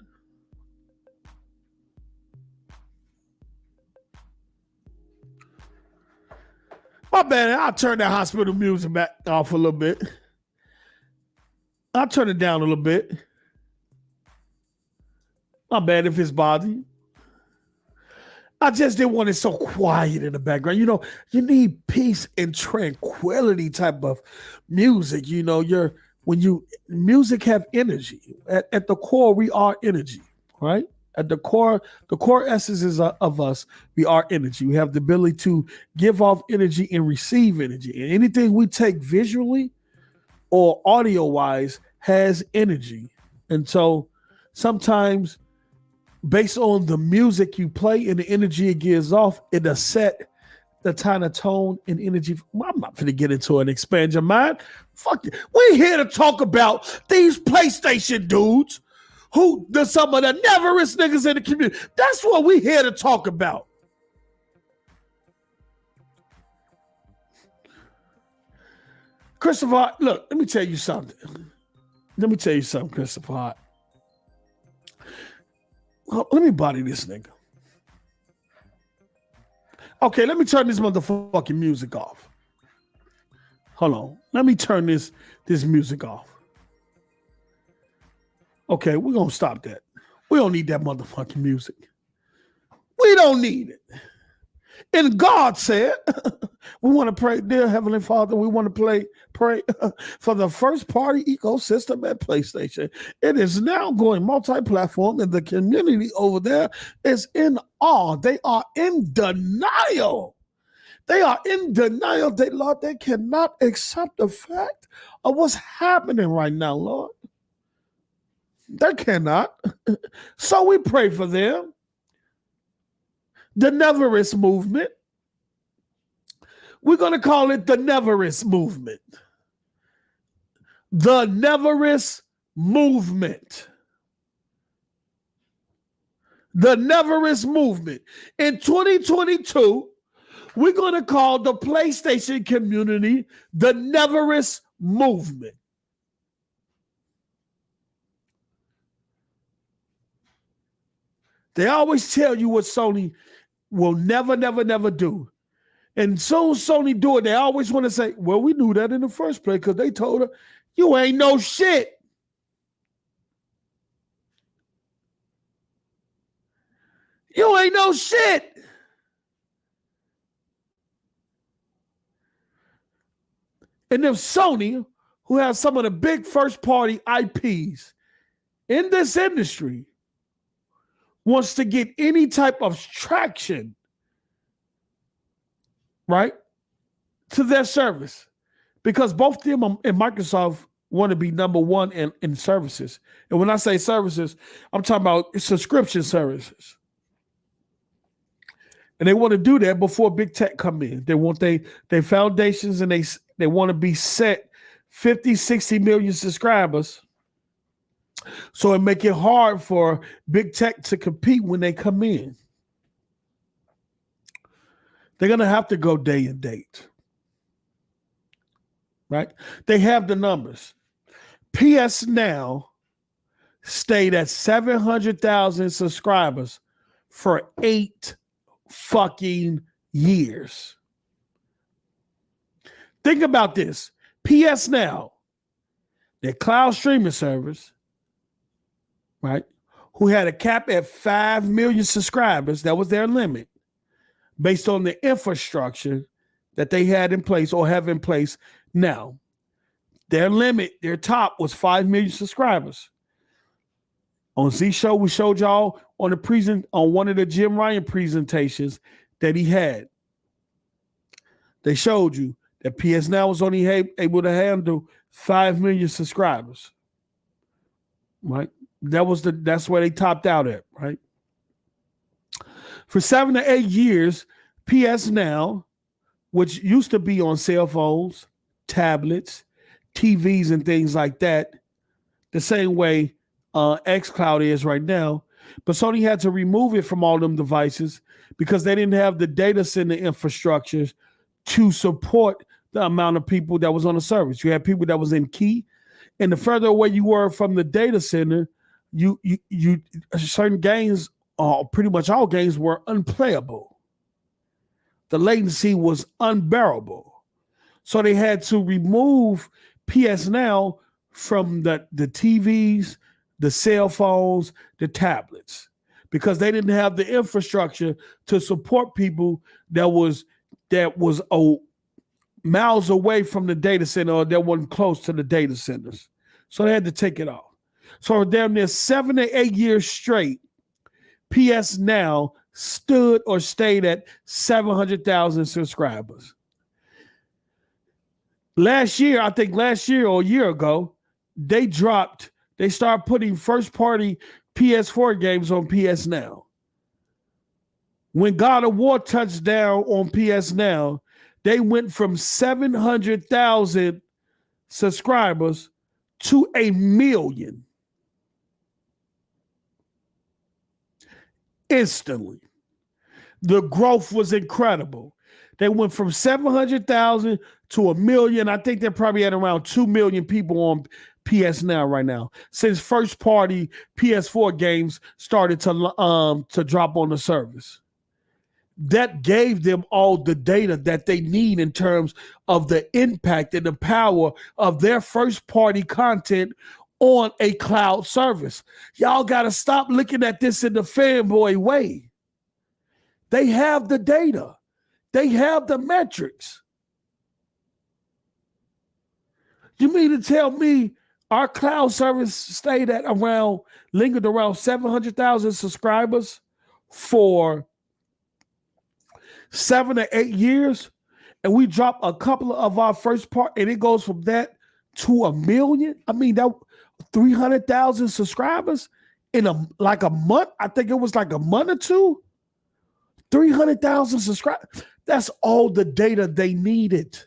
My bad. I'll turn that hospital music back off a little bit. I'll turn it down a little bit. My bad if it's bothering you. I just didn't want it so quiet in the background. You know, you need peace and tranquility type of music. You know, music have energy. At the core, we are energy, right? At the core essence is of us, we are energy. We have the ability to give off energy and receive energy. And anything we take visually or audio-wise has energy. And so sometimes based on the music you play and the energy it gives off, it'll set the kind of tone and energy. I'm not going to get into it and expand your mind. Fuck it. We're here to talk about these PlayStation dudes who some of the neverest niggas in the community. That's what we're here to talk about. Christopher, look, let me tell you something. Christopher Hart. Let me body this nigga. Okay, let me turn this motherfucking music off. Hold on. Let me turn this music off. Okay, we're going to stop that. We don't need that motherfucking music. We don't need it. And God said, we want to pray, dear Heavenly Father, we want to pray for the first party ecosystem at PlayStation. It is now going multi-platform, and the community over there is in awe. They are in denial. Lord, they cannot accept the fact of what's happening right now, Lord. They cannot. So we pray for them. The Neverest movement. We're going to call it the Neverest movement. The Neverest movement. The Neverest movement. In 2022, we're going to call the PlayStation community the Neverest movement. They always tell you what Sony will never do. And soon Sony do it, they always want to say, well, we knew that in the first place because they told her, you ain't no shit. You ain't no shit. And if Sony, who has some of the big first-party IPs, in this industry wants to get any type of traction, right, to their service, because both them and Microsoft want to be number one in services. And when I say services, I'm talking about subscription services. And they want to do that before big tech come in. They want their foundations, and they want to be set 50, 60 million subscribers. So it make it hard for big tech to compete when they come in. They're going to have to go day and date. Right? They have the numbers. PS Now stayed at 700,000 subscribers for 8 fucking years. Think about this. PS Now, their cloud streaming service, right, who had a cap at 5 million subscribers, that was their limit, based on the infrastructure that they had in place or have in place now. Their limit, their top was 5 million subscribers. On Z Show, we showed y'all on one of the Jim Ryan presentations that he had. They showed you that PS Now was only able to handle 5 million subscribers. Right? That's where they topped out at, right? For 7 to 8 years, PS Now, which used to be on cell phones, tablets, TVs, and things like that, the same way xCloud is right now, but Sony had to remove it from all them devices because they didn't have the data center infrastructures to support the amount of people that was on the service. You had people that was in key, and the further away you were from the data center, you certain games, pretty much all games, were unplayable. The latency was unbearable. So they had to remove PS Now from the TVs, the cell phones, the tablets, because they didn't have the infrastructure to support people that was miles away from the data center, or that wasn't close to the data centers. So they had to take it off. So damn near 7 to 8 years straight, PS Now stood or stayed at 700,000 subscribers. Last year or a year ago, they started putting first-party PS4 games on PS Now. When God of War touched down on PS Now, they went from 700,000 subscribers to 1 million. Instantly. The growth was incredible. They went from 700,000 to 1 million. I think they're probably at around 2 million people on PS Now right now, since first party PS4 games started to drop on the service. That gave them all the data that they need in terms of the impact and the power of their first party content on a cloud service. Y'all got to stop looking at this in the fanboy way. They have the data. They have the metrics. You mean to tell me our cloud service lingered around 700,000 subscribers for 7 to 8 years, and we drop a couple of our first part, and it goes from that to 1 million? I mean, that 300,000 subscribers in a month. I think it was like a month or two. 300,000 subscribers. That's all the data they needed.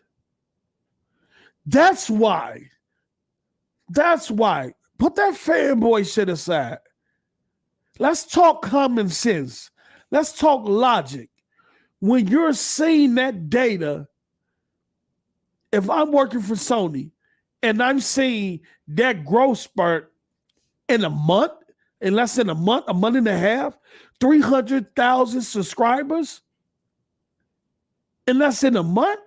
That's why. Put that fanboy shit aside. Let's talk common sense. Let's talk logic. When you're seeing that data, if I'm working for Sony and I'm seeing that growth spurt in a month, in less than a month and a half, 300,000 subscribers in less than a month,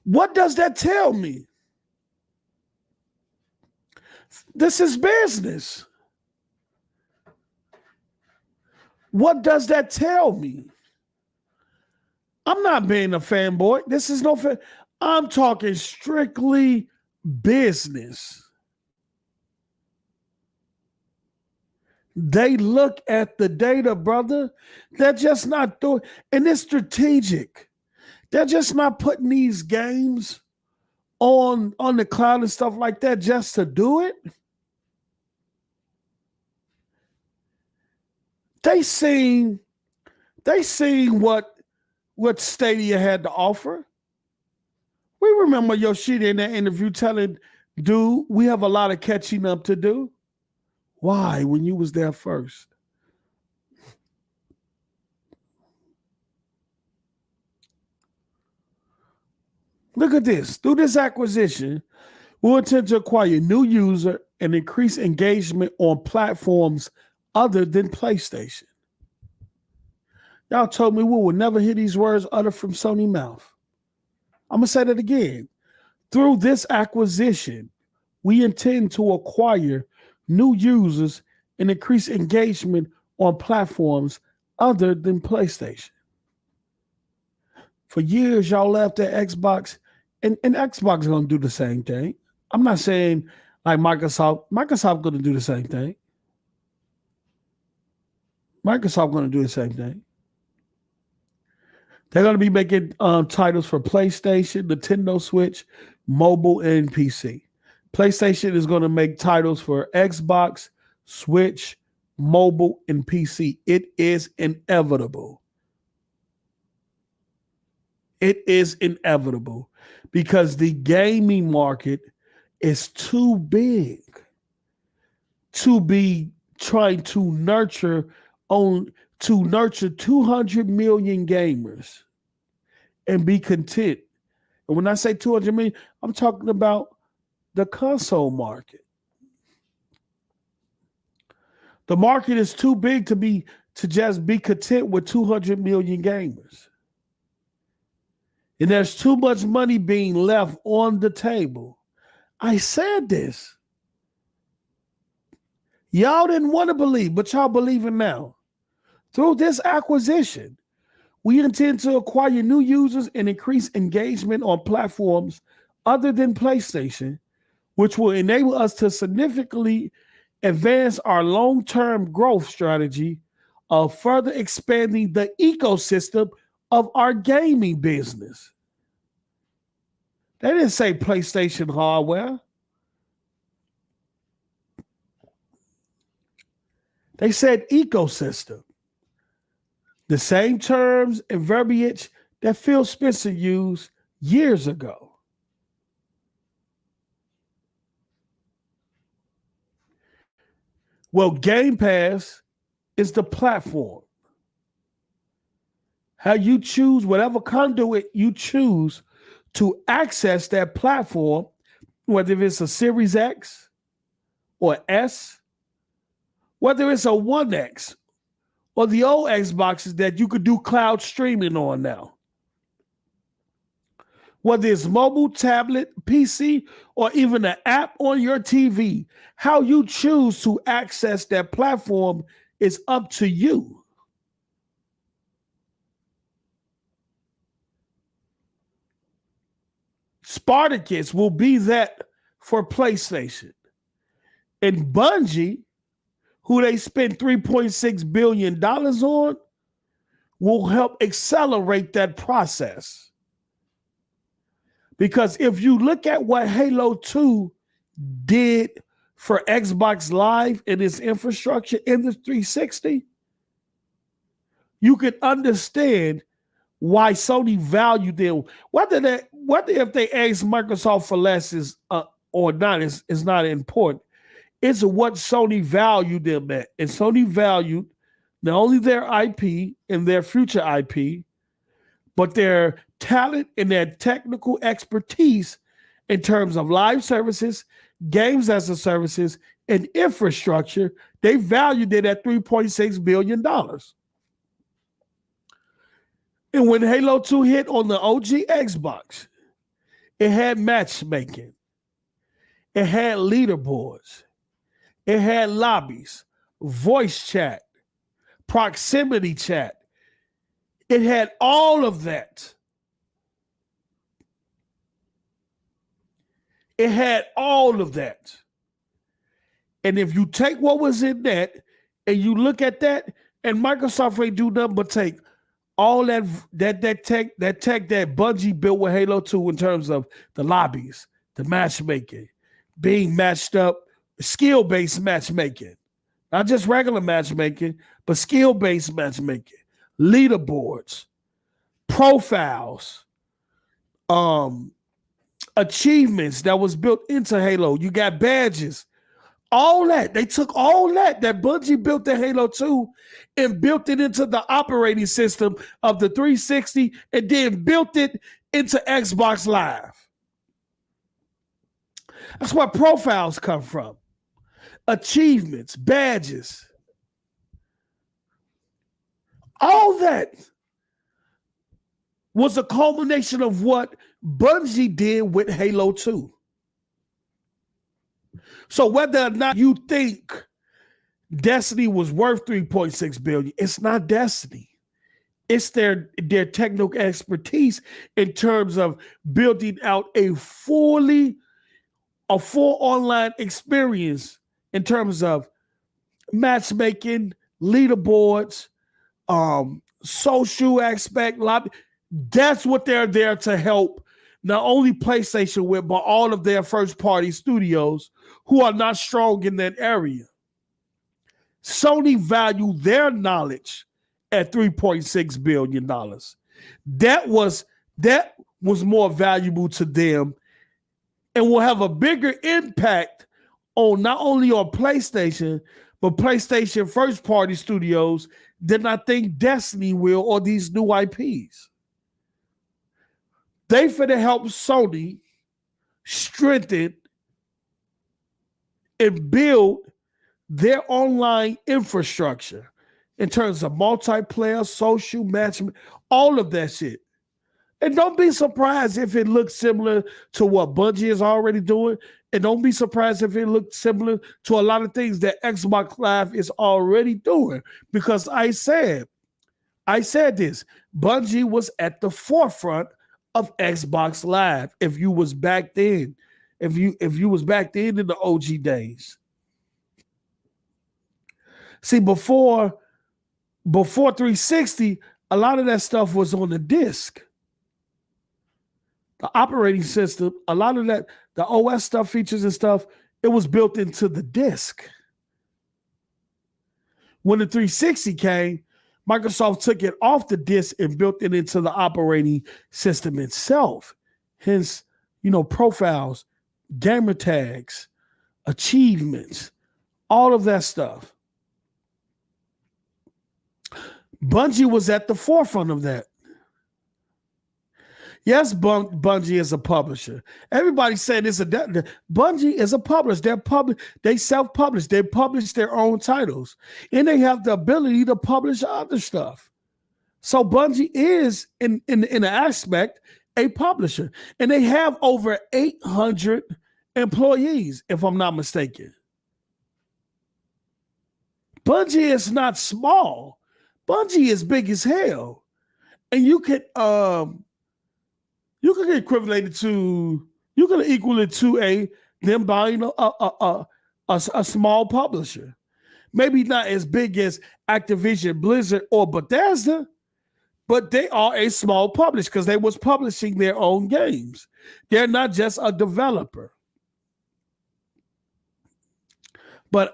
what does that tell me? This is business. What does that tell me? I'm not being a fanboy. This is no fan. I'm talking strictly business. They look at the data, brother. They're just not doing, and it's strategic. They're just not putting these games on the cloud and stuff like that just to do it. They seen what Stadia had to offer. We remember Yoshida in that interview telling dude, we have a lot of catching up to do. Why? When you was there first. Look at this. Through this acquisition, we'll intend to acquire new user and increase engagement on platforms other than PlayStation. Y'all told me we would never hear these words uttered from Sony mouth. I'm going to say that again. Through this acquisition, we intend to acquire new users and increase engagement on platforms other than PlayStation. For years, y'all left at Xbox, and Xbox is going to do the same thing. I'm not saying like Microsoft going to do the same thing. Microsoft going to do the same thing. They're going to be making titles for PlayStation, Nintendo Switch, mobile, and PC. PlayStation is going to make titles for Xbox, Switch, mobile, and PC. It is inevitable. It is inevitable because the gaming market is too big to be trying to nurture 200 million gamers and be content. And when I say 200 million, I'm talking about the console market. The market is too big to just be content with 200 million gamers. And there's too much money being left on the table. I said this. Y'all didn't want to believe, but y'all believing now. Through this acquisition, we intend to acquire new users and increase engagement on platforms other than PlayStation, which will enable us to significantly advance our long-term growth strategy of further expanding the ecosystem of our gaming business. They didn't say PlayStation hardware. They said ecosystem. The same terms and verbiage that Phil Spencer used years ago. Well, Game Pass is the platform. How you choose whatever conduit you choose to access that platform, whether it's a Series X or S, whether it's a 1X or the old Xboxes that you could do cloud streaming on now. Whether it's mobile, tablet, PC, or even an app on your TV, how you choose to access that platform is up to you. Spartacus will be that for PlayStation. And Bungie, who they spent $3.6 billion on, will help accelerate that process. Because if you look at what Halo 2 did for Xbox Live and its infrastructure in the 360, you could understand why Sony valued them. Whether if they ask Microsoft for less or not is not important. It's what Sony valued them at. And Sony valued not only their IP and their future IP, but their talent and their technical expertise in terms of live services, games as a services, and infrastructure. They valued it at $3.6 billion. And when Halo 2 hit on the OG Xbox, it had matchmaking. It had leaderboards. It had lobbies, voice chat, proximity chat. It had all of that. It had all of that. And if you take what was in that and you look at that, and Microsoft ain't do nothing but take all that tech that Bungie built with Halo 2 in terms of the lobbies, the matchmaking, being matched up, skill-based matchmaking. Not just regular matchmaking, but skill-based matchmaking, leaderboards, profiles, achievements that was built into Halo. You got badges. All that. They took all that Bungie built in Halo 2 and built it into the operating system of the 360 and then built it into Xbox Live. That's where profiles come from. Achievements, badges. All that was a culmination of what Bungie did with Halo 2. So whether or not you think Destiny was worth $3.6 billion, it's not Destiny. It's their technical expertise in terms of building out a full online experience in terms of matchmaking, leaderboards, social aspect, lobby. That's what they're there to help not only PlayStation with, but all of their first-party studios who are not strong in that area. Sony valued their knowledge at $3.6 billion. That was more valuable to them and will have a bigger impact on not only on PlayStation, but PlayStation first-party studios than I think Destiny will or these new IPs. They finna help Sony strengthen and build their online infrastructure in terms of multiplayer, social matching, all of that shit. And don't be surprised if it looks similar to what Bungie is already doing. And don't be surprised if it looks similar to a lot of things that Xbox Live is already doing. Because I said this, Bungie was at the forefront of Xbox Live. If you was back then, if you was back then in the OG days. See, before 360, a lot of that stuff was on the disc. The operating system, a lot of that, the OS stuff, features and stuff, it was built into the disc. When the 360 came, Microsoft took it off the disc and built it into the operating system itself. Hence, profiles, gamer tags, achievements, all of that stuff. Bungie was at the forefront of that. Yes, Bungie is a publisher. Everybody said Bungie is a publisher. They self-publish. They publish their own titles. And they have the ability to publish other stuff. So Bungie is, in an aspect, a publisher. And they have over 800 employees, if I'm not mistaken. Bungie is not small. Bungie is big as hell. And you can equal it to them buying a small publisher. Maybe not as big as Activision, Blizzard, or Bethesda, but they are a small publisher because they was publishing their own games. They're not just a developer. But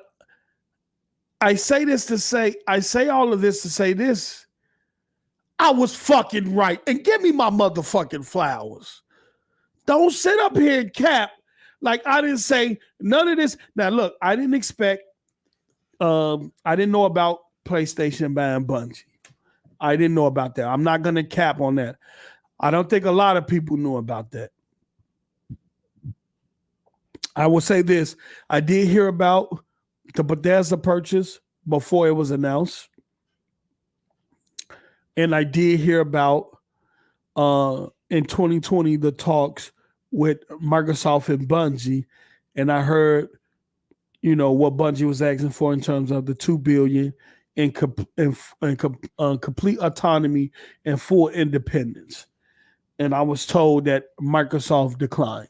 I say all of this to say this. I was fucking right. And give me my motherfucking flowers. Don't sit up here and cap like I didn't say none of this. Now, look, I didn't expect, I didn't know about PlayStation buying Bungie. I didn't know about that. I'm not going to cap on that. I don't think a lot of people knew about that. I will say this. I did hear about the Bethesda purchase before it was announced. And I did hear about in 2020 the talks with Microsoft and Bungie, and I heard, what Bungie was asking for in terms of the $2 billion in complete autonomy and full independence. And I was told that Microsoft declined.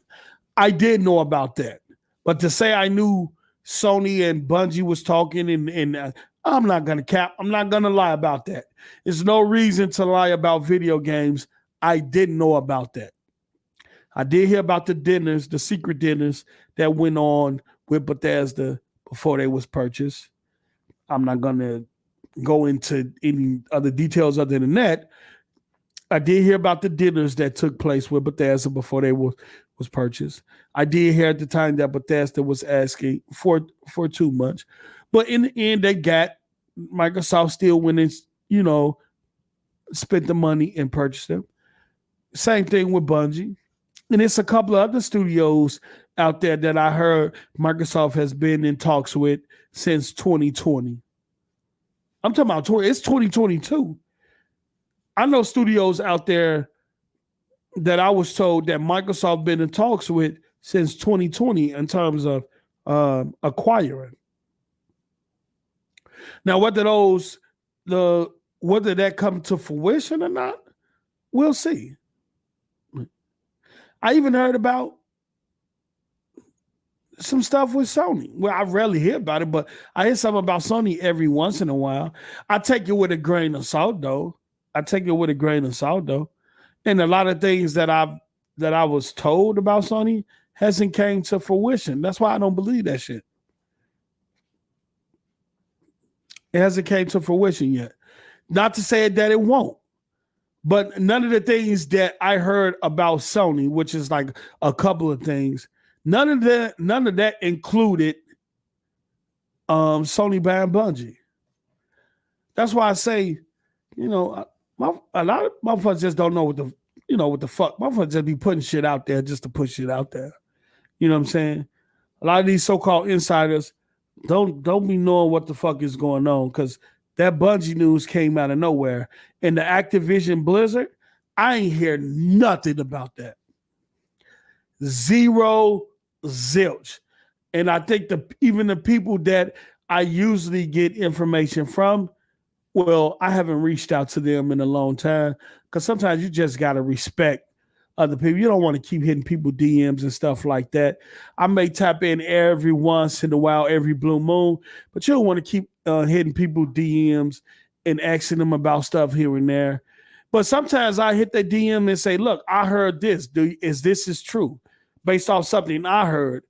I did know about that. But to say I knew Sony and Bungie was talking and I'm not going to cap. I'm not going to lie about that. There's no reason to lie about video games. I didn't know about that. I did hear about the dinners, the secret dinners that went on with Bethesda before they was purchased. I'm not going to go into any other details other than that. I did hear about the dinners that took place with Bethesda before they was purchased. I did hear at the time that Bethesda was asking for too much. But in the end, they got Microsoft still went and, spent the money and purchased them. Same thing with Bungie. And it's a couple of other studios out there that I heard Microsoft has been in talks with since 2020. I'm talking about it's 2022. I know studios out there that I was told that Microsoft been in talks with since 2020 in terms of acquiring. Now, whether that come to fruition or not, we'll see. I even heard about some stuff with Sony. Well, I rarely hear about it, but I hear something about Sony every once in a while. I take it with a grain of salt, though. And a lot of things that I was told about Sony hasn't came to fruition. That's why I don't believe that shit. It hasn't came to fruition yet. Not to say that it won't. But none of the things that I heard about Sony, which is like a couple of things, none of that included Sony buying Bungie. That's why I say, a lot of motherfuckers just don't know what the fuck. Motherfuckers just be putting shit out there just to put shit out there. You know what I'm saying? A lot of these so-called insiders don't be knowing what the fuck is going on, because that Bungie news came out of nowhere. And the Activision Blizzard, I ain't hear nothing about that. Zero, zilch. And I think even the people that I usually get information from, well, I haven't reached out to them in a long time, because sometimes you just got to respect other people. You don't want to keep hitting people DMs and stuff like that. I may tap in every once in a while, every blue moon, but you don't want to keep hitting people DMs and asking them about stuff here and there. But sometimes I hit the DM and say, look, I heard this. This is true based off something I heard?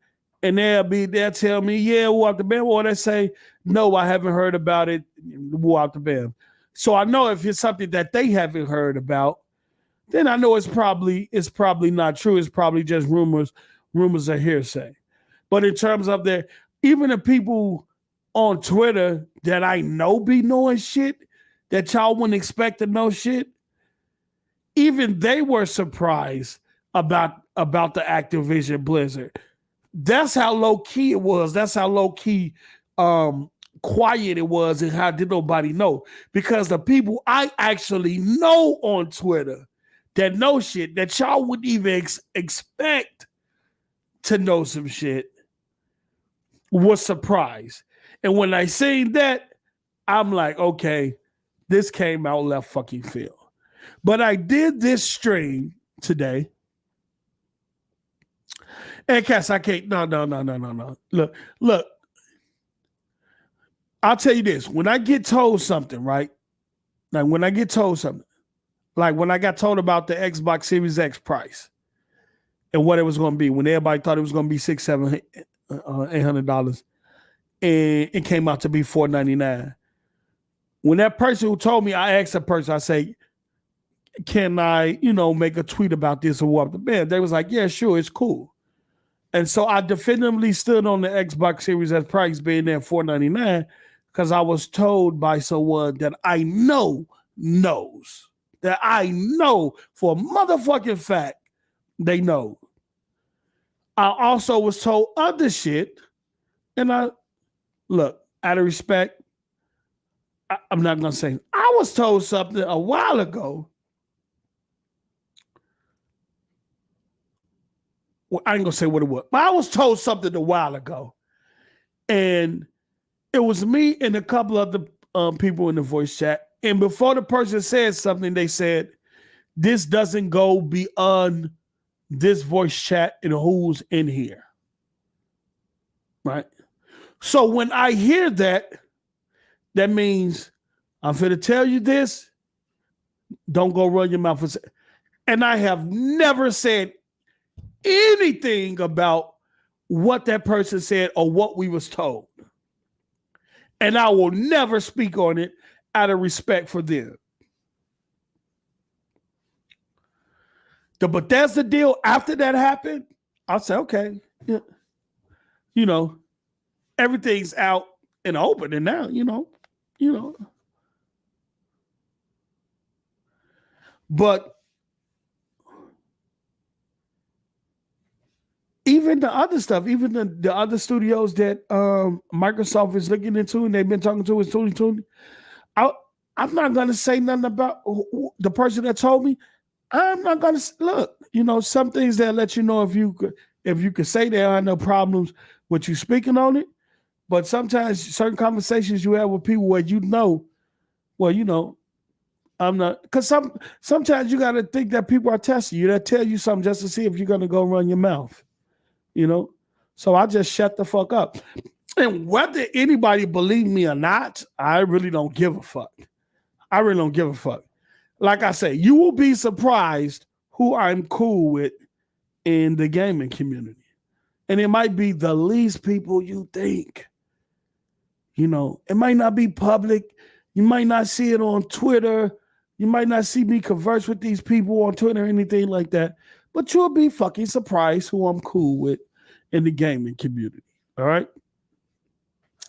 And they'll tell me, yeah, woo out the bam. Or they say, no, I haven't heard about it. Woo out the bam. So I know if it's something that they haven't heard about, then I know it's probably not true. It's probably just rumors are hearsay. But in terms of even the people on Twitter that I know be knowing shit that y'all wouldn't expect to know shit, even they were surprised about the Activision Blizzard. That's how low key it was. That's how low key quiet it was, and how did nobody know? Because the people I actually know on Twitter that know shit that y'all wouldn't even expect to know some shit was surprised. And when I seen that, I'm like, okay, this came out left fucking field. But I did this stream today. And Cass, I can't, no. Look. I'll tell you this. When I get told something, right? Like when I get told something, like when I got told about the Xbox Series X price and what it was going to be, when everybody thought it was going to be $600, $700, $800, and it came out to be $499. When that person who told me, I asked that person, I say, can I, make a tweet about this or what? Man, they was like, yeah, sure, it's cool. And so I definitively stood on the Xbox Series X price being there $499, because I was told by someone that I know knows, that I know for a motherfucking fact they know. I also was told other shit, and out of respect, I'm not going to say, I was told something a while ago. Well, I ain't going to say what it was, but I was told something a while ago. And it was me and a couple of the people in the voice chat. And before the person said something, they said, this doesn't go beyond this voice chat and who's in here. Right? So when I hear that, that means I'm finna tell you this. Don't go run your mouth. And I have never said anything about what that person said or what we was told. And I will never speak on it out of respect for them. But that's the deal. After that happened, I'll say, okay, yeah, you know, everything's out and open, and now, you know. But even the other stuff, even the other studios that Microsoft is looking into and they've been talking to is Sony. I'm not going to say nothing about the person that told me. I'm not going to look. Some things that let you know if you could say there are no problems with you speaking on it. But sometimes certain conversations you have with people where I'm not, because sometimes you got to think that people are testing you. They tell you something just to see if you're going to go run your mouth. So I just shut the fuck up. And whether anybody believe me or not, I really don't give a fuck. I really don't give a fuck. Like I say, you will be surprised who I'm cool with in the gaming community. And it might be the least people you think. It might not be public. You might not see it on Twitter. You might not see me converse with these people on Twitter or anything like that. But you'll be fucking surprised who I'm cool with in the gaming community. All right?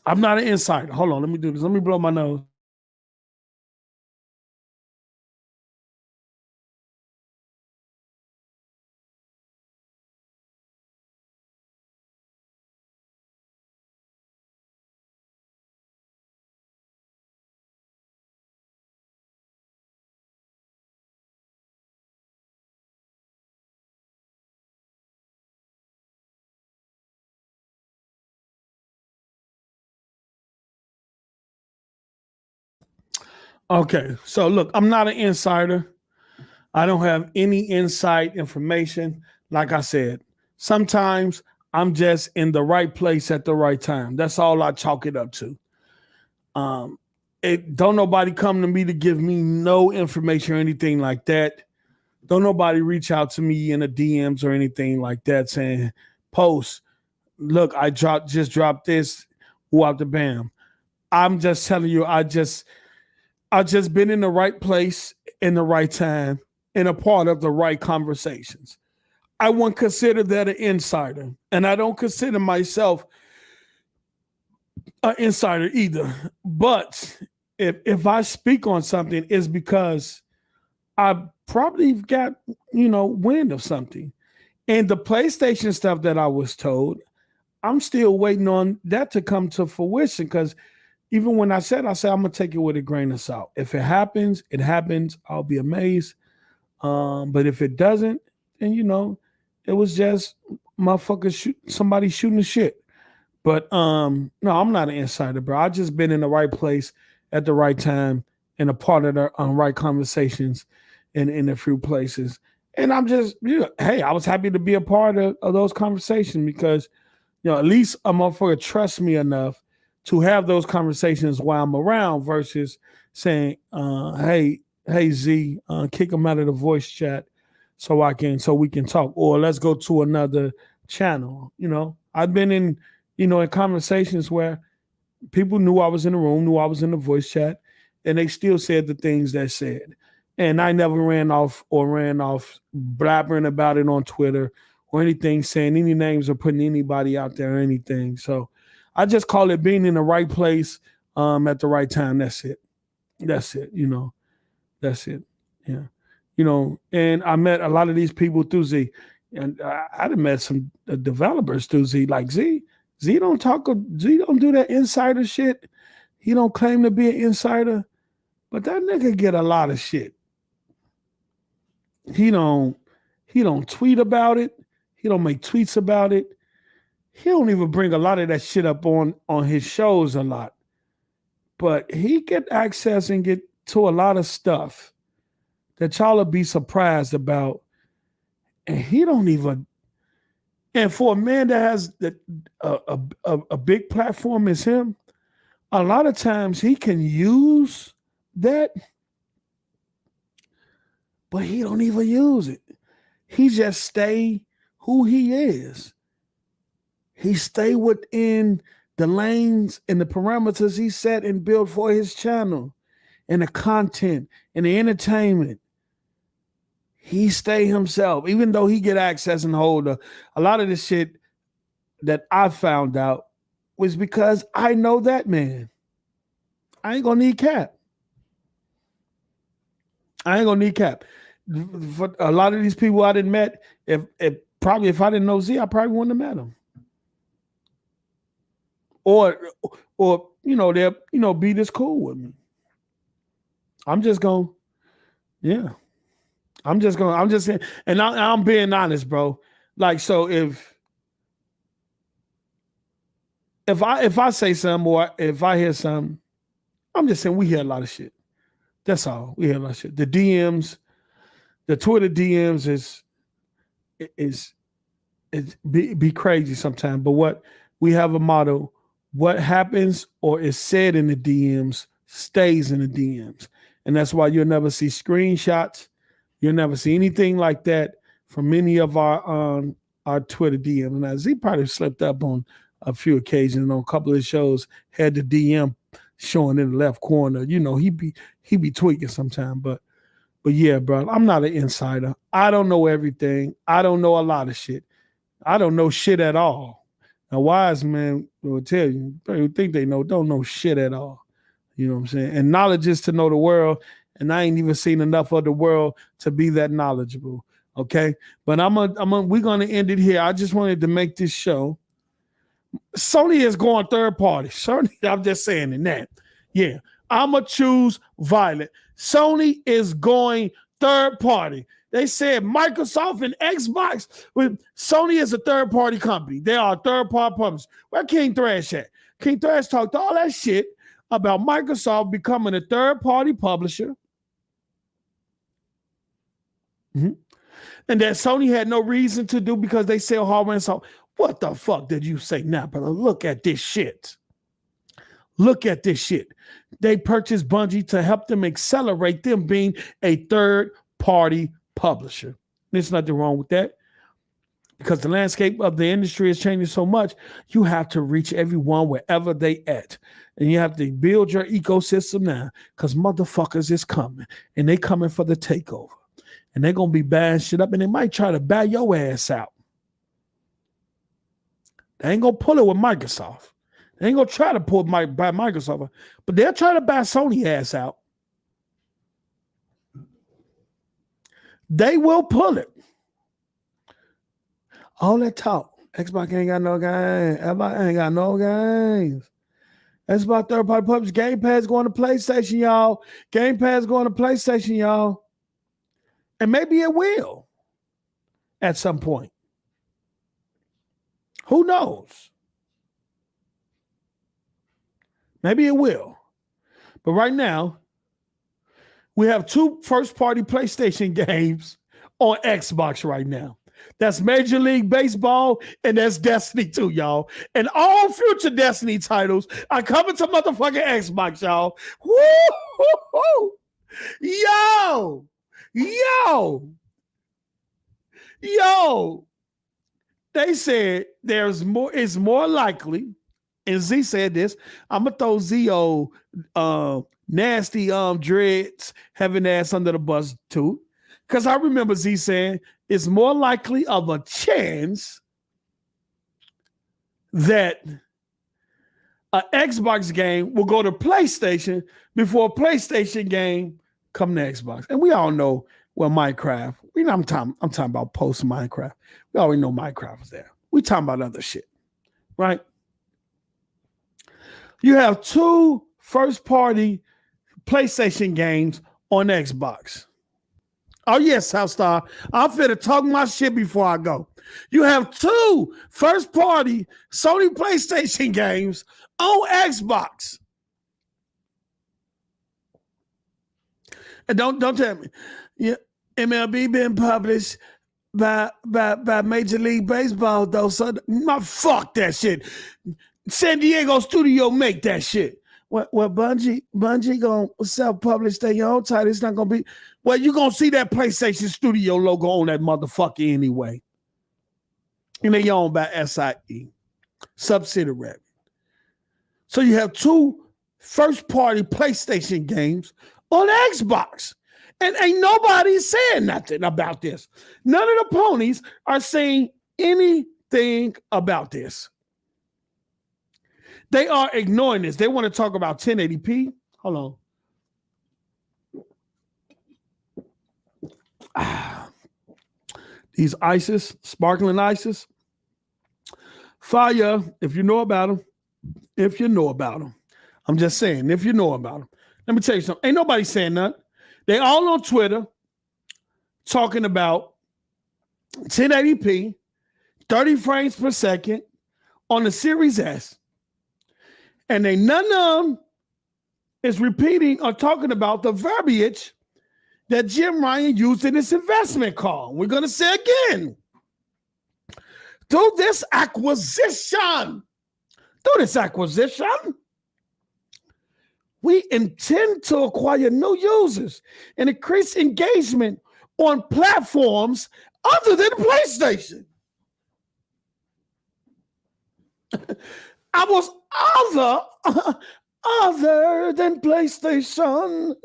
I'm not an insider. Hold on, let me do this. Let me blow my nose. Okay, so look, I'm not an insider. I don't have any inside information. Like I said, sometimes I'm just in the right place at the right time. That's all I chalk it up to. Don't nobody come to me to give me no information or anything like that. Don't nobody reach out to me in the DMs or anything like that saying, post, look, I just dropped this, whoop the bam. I'm just telling you, I just been in the right place in the right time and a part of the right conversations. I wouldn't consider that an insider, and I don't consider myself an insider either. But if I speak on something, it's because I probably got wind of something. And the PlayStation stuff that I was told, I'm still waiting on that to come to fruition, because even when I said I'm gonna take it with a grain of salt. If it happens, it happens. I'll be amazed. But if it doesn't, then it was just somebody shooting the shit. But no, I'm not an insider, bro. I just been in the right place at the right time and a part of the right conversations in a few places. And I'm just, hey, I was happy to be a part of those conversations because, at least a motherfucker trusts me enough to have those conversations while I'm around versus saying, hey Z, kick him out of the voice chat so we can talk, or let's go to another channel. I've been in conversations where people knew I was in the room, knew I was in the voice chat, and they still said the things they said. And I never ran off blabbering about it on Twitter or anything, saying any names or putting anybody out there or anything. So I just call it being in the right place at the right time. That's it. That's it. That's it. Yeah. And I met a lot of these people through Z. And I'd met some developers through Z. Like Z don't do that insider shit. He don't claim to be an insider. But that nigga get a lot of shit. He don't tweet about it. He don't make tweets about it. He don't even bring a lot of that shit up on his shows a lot. But he get access and get to a lot of stuff that y'all will be surprised about. And he don't even. And for a man that has a big platform as him, a lot of times he can use that, but he don't even use it. He just stay who he is. He stay within the lanes and the parameters he set and built for his channel and the content and the entertainment. He stay himself, even though he get access and hold a lot of the shit that I found out was because I know that man. I ain't gonna need cap. I ain't gonna need cap. For a lot of these people I didn't met, if I didn't know Z, I probably wouldn't have met him. Or they'll be this cool with me. I'm just saying, and I'm being honest, bro. Like, so if I say something or if I hear something, I'm just saying we hear a lot of shit. That's all. We hear a lot of shit. The DMs, the Twitter DMs is be crazy sometimes. But what we have a motto: what happens or is said in the DMs stays in the DMs, and that's why you'll never see screenshots. You'll never see anything like that from many of our Twitter DMs. Now Z probably slipped up on a few occasions on a couple of shows, had the DM showing in the left corner. You know, he be tweaking sometimes, but yeah, bro, I'm not an insider. I don't know everything. I don't know a lot of shit. I don't know shit at all. A wise man will tell you, people think they know, don't know shit at all. You know what I'm saying? And knowledge is to know the world, and I ain't even seen enough of the world to be that knowledgeable. Okay, but we're gonna end it here. I just wanted to make this show. Sony is going third party. Sony, I'm just saying in that. Yeah, I'ma choose Violet. Sony is going third party. They said Microsoft and Xbox. Sony is a third party company. They are a third party publisher. Where King Thrash at? King Thrash talked all that shit about Microsoft becoming a third party publisher. Mm-hmm. And that Sony had no reason to do because they sell hardware and software. What the fuck did you say now, brother? Look at this shit. Look at this shit. They purchased Bungie to help them accelerate them being a third-party publisher. There's nothing wrong with that. Because the landscape of the industry is changing so much, you have to reach everyone wherever they at. And you have to build your ecosystem now because motherfuckers is coming. And they coming for the takeover. And they're going to be buying shit up and they might try to buy your ass out. They ain't going to pull it with Microsoft. They ain't going to try to buy Microsoft, but they'll try to buy Sony ass out. They will pull it. All that talk. Xbox ain't got no games. Xbox ain't got no games. Xbox third-party publishers. Game Pass going to PlayStation, y'all. Game Pass going to PlayStation, y'all. And maybe it will at some point. Who knows? Maybe it will. But right now, we have 2 first-party PlayStation games on Xbox right now. That's Major League Baseball and that's Destiny 2, y'all. And all future Destiny titles are coming to motherfucking Xbox, y'all. Woo! Yo! They said it's more likely, and Z said this, I'm going to throw Z nasty dreads having ass under the bus too. Because I remember Z saying it's more likely of a chance that an Xbox game will go to PlayStation before a PlayStation game come to Xbox. And we all know Minecraft. I'm talking about post Minecraft. We already know Minecraft was there. We talking about other shit, right? You have 2 first-party PlayStation games on Xbox. Oh, yes, Southstar. I'm finna talk my shit before I go. You have 2 first-party Sony PlayStation games on Xbox. And don't tell me. Yeah, MLB been published. by Major League Baseball though. So fuck that shit. San Diego studio make that shit. Well, Bungie gonna self-publish their own title. It's not gonna be. Well, you gonna see that PlayStation Studio logo on that motherfucker anyway. And they owned by SIE, subsidiary. So you have two first-party PlayStation games on Xbox. And ain't nobody saying nothing about this. None of the ponies are saying anything about this. They are ignoring this. They want to talk about 1080p. Hold on. These ices, sparkling ices. Fire, if you know about them. If you know about them. I'm just saying, if you know about them. Let me tell you something. Ain't nobody saying nothing. They all on Twitter talking about 1080p, 30 frames per second on the Series S. And they none of them is repeating or talking about the verbiage that Jim Ryan used in his investment call. We're going to say again. Through this acquisition, we intend to acquire new users and increase engagement on platforms other than PlayStation. I was other than PlayStation.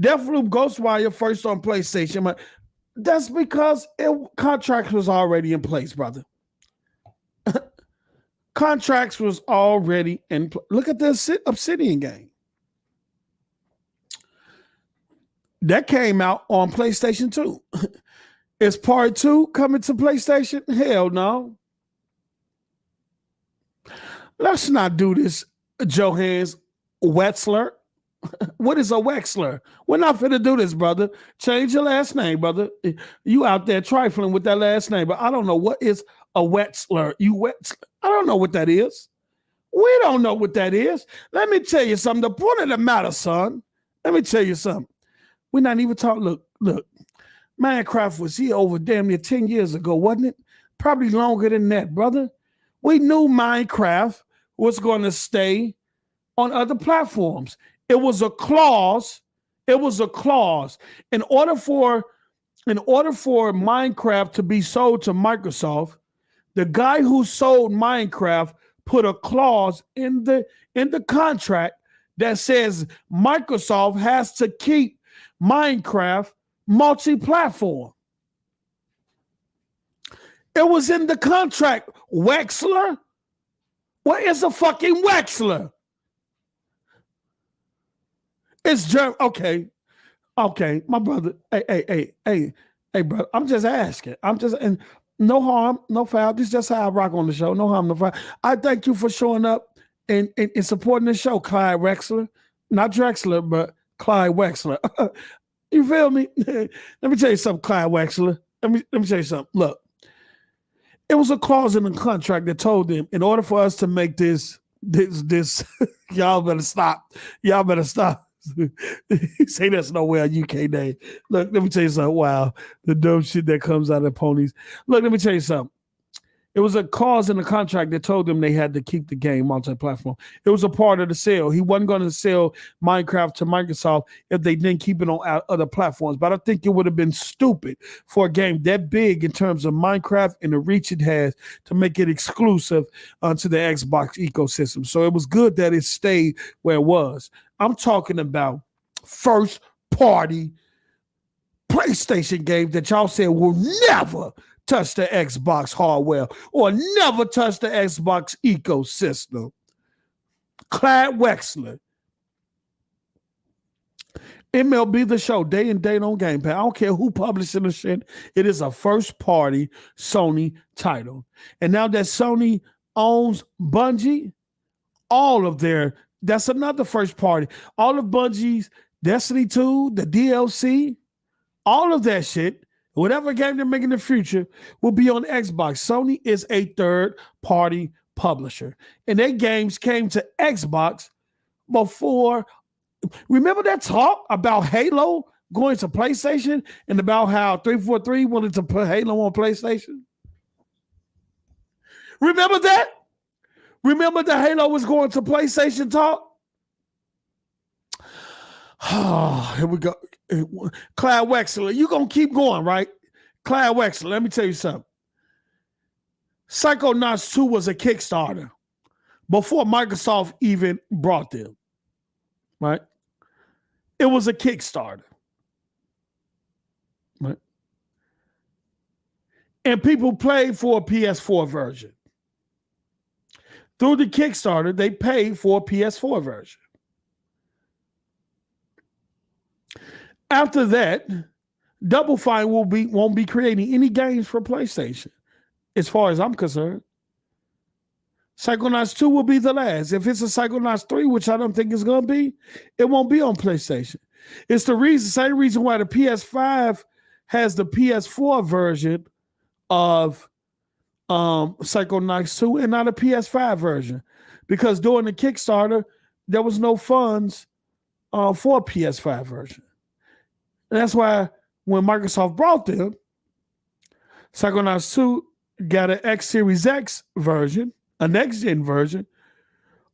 Deathloop Ghostwire first on PlayStation, but that's because contract was already in place, brother. Contracts was already in place. Look at the Obsidian game. That came out on PlayStation 2. Is part 2 coming to PlayStation? Hell no. Let's not do this, Johannes Wetzler. What is a Wexler? We're not finna do this, brother. Change your last name, brother. You out there trifling with that last name, but I don't know what is a Wetzler. I don't know what that is. We don't know what that is. Let me tell you something. The point of the matter, son, let me tell you something. We're not even talking. Look. Minecraft was here over damn near 10 years ago, wasn't it? Probably longer than that, brother. We knew Minecraft was going to stay on other platforms. It was a clause. In order for Minecraft to be sold to Microsoft, the guy who sold Minecraft put a clause in the contract that says Microsoft has to keep Minecraft multi-platform. It was in the contract. Wexler? What is a fucking Wexler? It's German. Okay, my brother. Hey, brother. I'm just asking. And no harm, no foul. This is just how I rock on the show. No harm, no foul. I thank you for showing up and supporting the show, Clyde Wexler. Not Drexler, but Clyde Wexler. You feel me? Let me tell you something, Clyde Wexler. Let me tell you something. Look. It was a clause in the contract that told them, in order for us to make this, y'all better stop. Y'all better stop. Say that's nowhere a UK name. Look, let me tell you something. Wow, the dumb shit that comes out of the ponies. Look, let me tell you something. It was a clause in the contract that told them they had to keep the game multi-platform. It was a part of the sale. He wasn't going to sell Minecraft to Microsoft if they didn't keep it on other platforms. But I think it would have been stupid for a game that big in terms of Minecraft and the reach it has to make it exclusive to the Xbox ecosystem. So it was good that it stayed where it was. I'm talking about first-party PlayStation games that y'all said will never touch the Xbox hardware or never touch the Xbox ecosystem. Clyde Wexler. MLB The Show, day and date on Game Pass. I don't care who publishing the shit. It is a first-party Sony title. And now that Sony owns Bungie, that's another first party. All of Bungie's Destiny 2, the DLC, all of that shit, whatever game they're making in the future will be on Xbox. Sony is a third-party publisher. And their games came to Xbox before. Remember that talk about Halo going to PlayStation and about how 343 wanted to put Halo on PlayStation? Remember that? Remember the Halo was going to PlayStation talk? Oh, here we go. Clyde Wexler, you going to keep going, right? Clyde Wexler, let me tell you something. Psychonauts 2 was a Kickstarter before Microsoft even brought them, right? It was a Kickstarter, right? And people played for a PS4 version. Through the Kickstarter, they paid for a PS4 version. After that, Double Fine won't be creating any games for PlayStation, as far as I'm concerned. Psychonauts 2 will be the last. If it's a Psychonauts 3, which I don't think it's going to be, it won't be on PlayStation. It's the same reason why the PS5 has the PS4 version of Psychonauts 2 and not a PS5 version. Because during the Kickstarter, there was no funds for a PS5 version. And that's why when Microsoft brought them, Psychonauts 2 got an X Series X version, a next-gen version,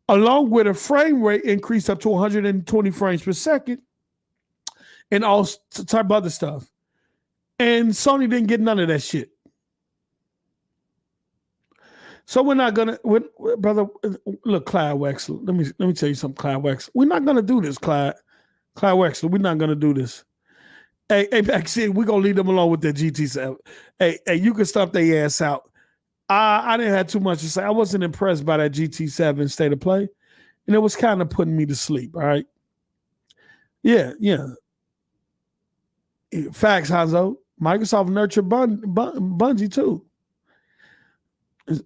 along with a frame rate increase up to 120 frames per second and all type of other stuff. And Sony didn't get none of that shit. So we're not gonna, brother. Look, Clyde Wexler. Let me tell you something, Clyde Wexler. We're not gonna do this, Clyde Wexler. We're not gonna do this. Hey, Maxine, we're gonna leave them alone with that GT7. Hey, you can stomp their ass out. I didn't have too much to say. I wasn't impressed by that GT7 state of play, and it was kind of putting me to sleep. All right. Yeah. Facts, Hanzo. Microsoft nurtured Bungie too.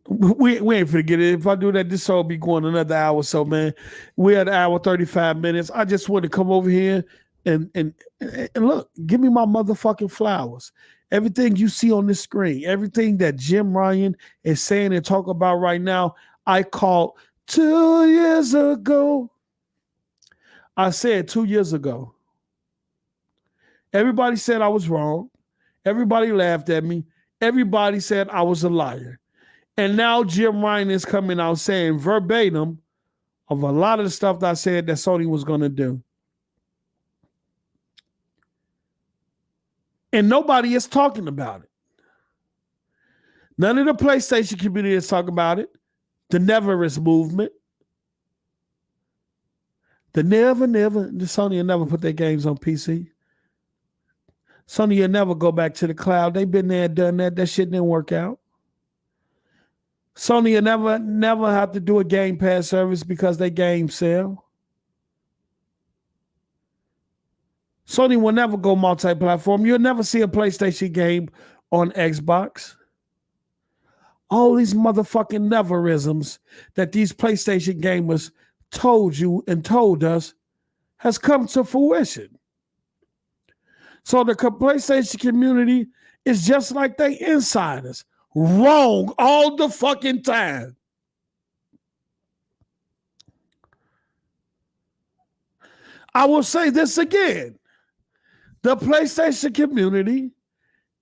We ain't forget it. If I do that, this show will be going another hour. So, man, we're at an hour 35 minutes. I just want to come over here and look, give me my motherfucking flowers. Everything you see on this screen, everything that Jim Ryan is saying and talking about right now, I called 2 years ago. I said 2 years ago. Everybody said I was wrong. Everybody laughed at me. Everybody said I was a liar. And now Jim Ryan is coming out saying verbatim of a lot of the stuff that I said that Sony was going to do. And nobody is talking about it. None of the PlayStation community is talking about it. The Neverist movement. The Sony will never put their games on PC. Sony will never go back to the cloud. They've been there and done that. That shit didn't work out. Sony will never have to do a Game Pass service because they games sell. Sony will never go multi-platform. You'll never see a PlayStation game on Xbox. All these motherfucking neverisms that these PlayStation gamers told you and told us has come to fruition. So the PlayStation community is just like they insiders. Wrong all the fucking time. I will say this again. The PlayStation community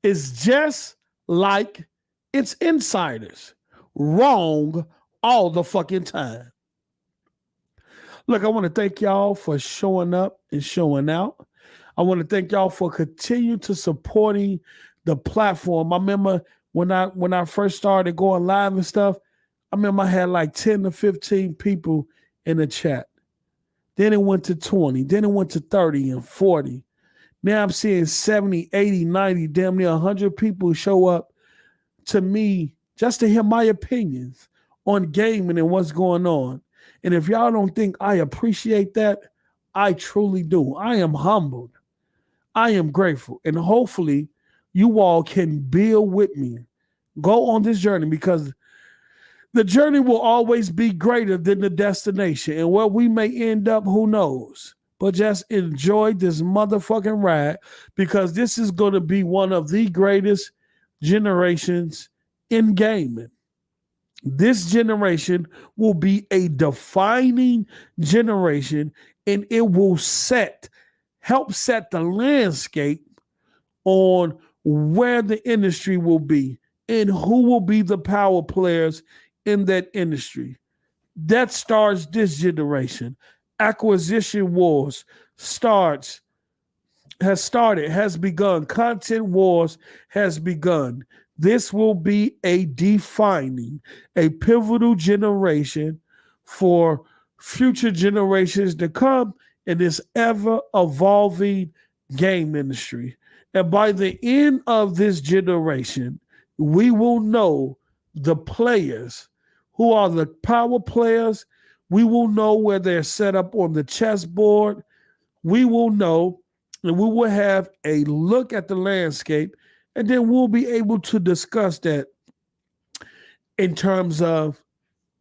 is just like its insiders. Wrong all the fucking time. Look, I want to thank y'all for showing up and showing out. I want to thank y'all for continuing to supporting the platform. I remember when I first started going live and stuff, I remember I had like 10 to 15 people in the chat. Then it went to 20. Then it went to 30 and 40. Now I'm seeing 70, 80, 90, damn near 100 people show up to me just to hear my opinions on gaming and what's going on. And if y'all don't think I appreciate that, I truly do. I am humbled. I am grateful. And hopefully you all can build with me. Go on this journey because the journey will always be greater than the destination. And where we may end up, who knows? But just enjoy this motherfucking ride because this is going to be one of the greatest generations in gaming. This generation will be a defining generation and it will set help set the landscape on where the industry will be and who will be the power players in that industry. That starts this generation. Acquisition wars starts has started, has begun. Content wars has begun. This will be a defining, a pivotal generation for future generations to come in this ever evolving game industry. And by the end of this generation, we will know the players who are the power players. We will know where they're set up on the chessboard. We will know, and we will have a look at the landscape, and then we'll be able to discuss that in terms of,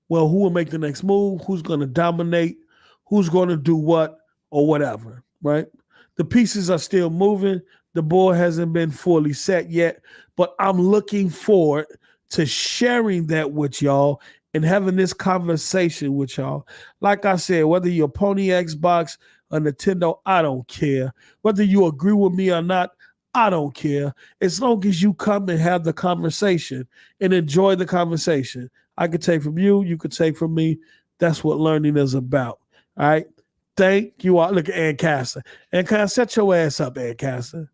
well, who will make the next move, who's going to dominate, who's going to do what, or whatever, right? The pieces are still moving. The board hasn't been fully set yet, but I'm looking forward to sharing that with y'all and having this conversation with y'all. Like I said, whether you're Pony Xbox or Nintendo, I don't care. Whether you agree with me or not, I don't care. As long as you come and have the conversation and enjoy the conversation. I could take from you, you could take from me. That's what learning is about. All right. Thank you all. Look at Ancaster. Ancaster, set your ass up, Ancaster.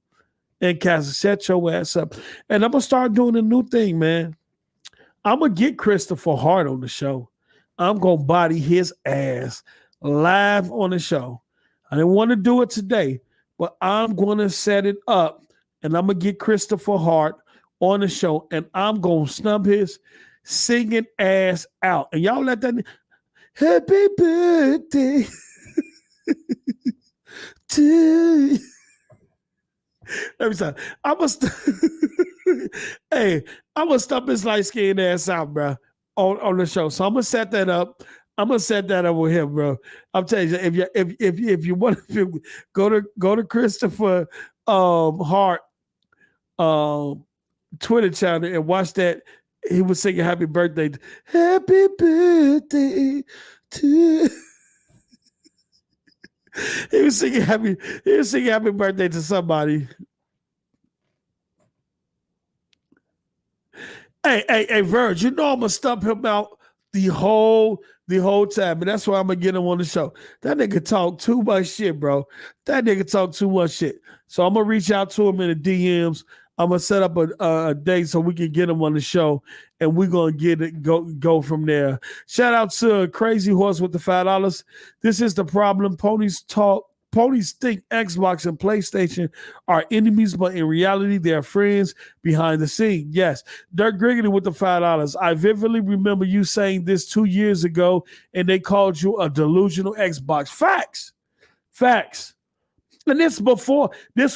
Ancaster, set your ass up. And I'm going to start doing a new thing, man. I'm going to get Christopher Hart on the show. I'm going to body his ass live on the show. I didn't want to do it today, but I'm going to set it up, and I'm going to get Christopher Hart on the show, and I'm going to snub his singing ass out. And y'all let that happy birthday to you. Let me say, hey, I'm gonna stump his light skinned ass out, bro, on the show. So I'm gonna set that up. I'm gonna set that up with him, bro. I'm telling you, if you want to go to Christopher Hart Twitter channel and watch that. He was singing happy birthday to he was singing happy birthday to somebody. Hey, Verge, you know I'm gonna stump him out the whole time, and that's why I'm gonna get him on the show. That nigga talk too much shit, bro. That nigga talk too much shit. So I'm gonna reach out to him in the DMs. I'm gonna set up a date so we can get him on the show, and we're gonna get it go from there. Shout out to Crazy Horse with the $5. This is the problem. Ponies think Xbox and PlayStation are enemies, but in reality, they are friends behind the scene. Yes. Dirk Griggity with the $5. I vividly remember you saying this 2 years ago, and they called you a delusional Xbox. Facts. And this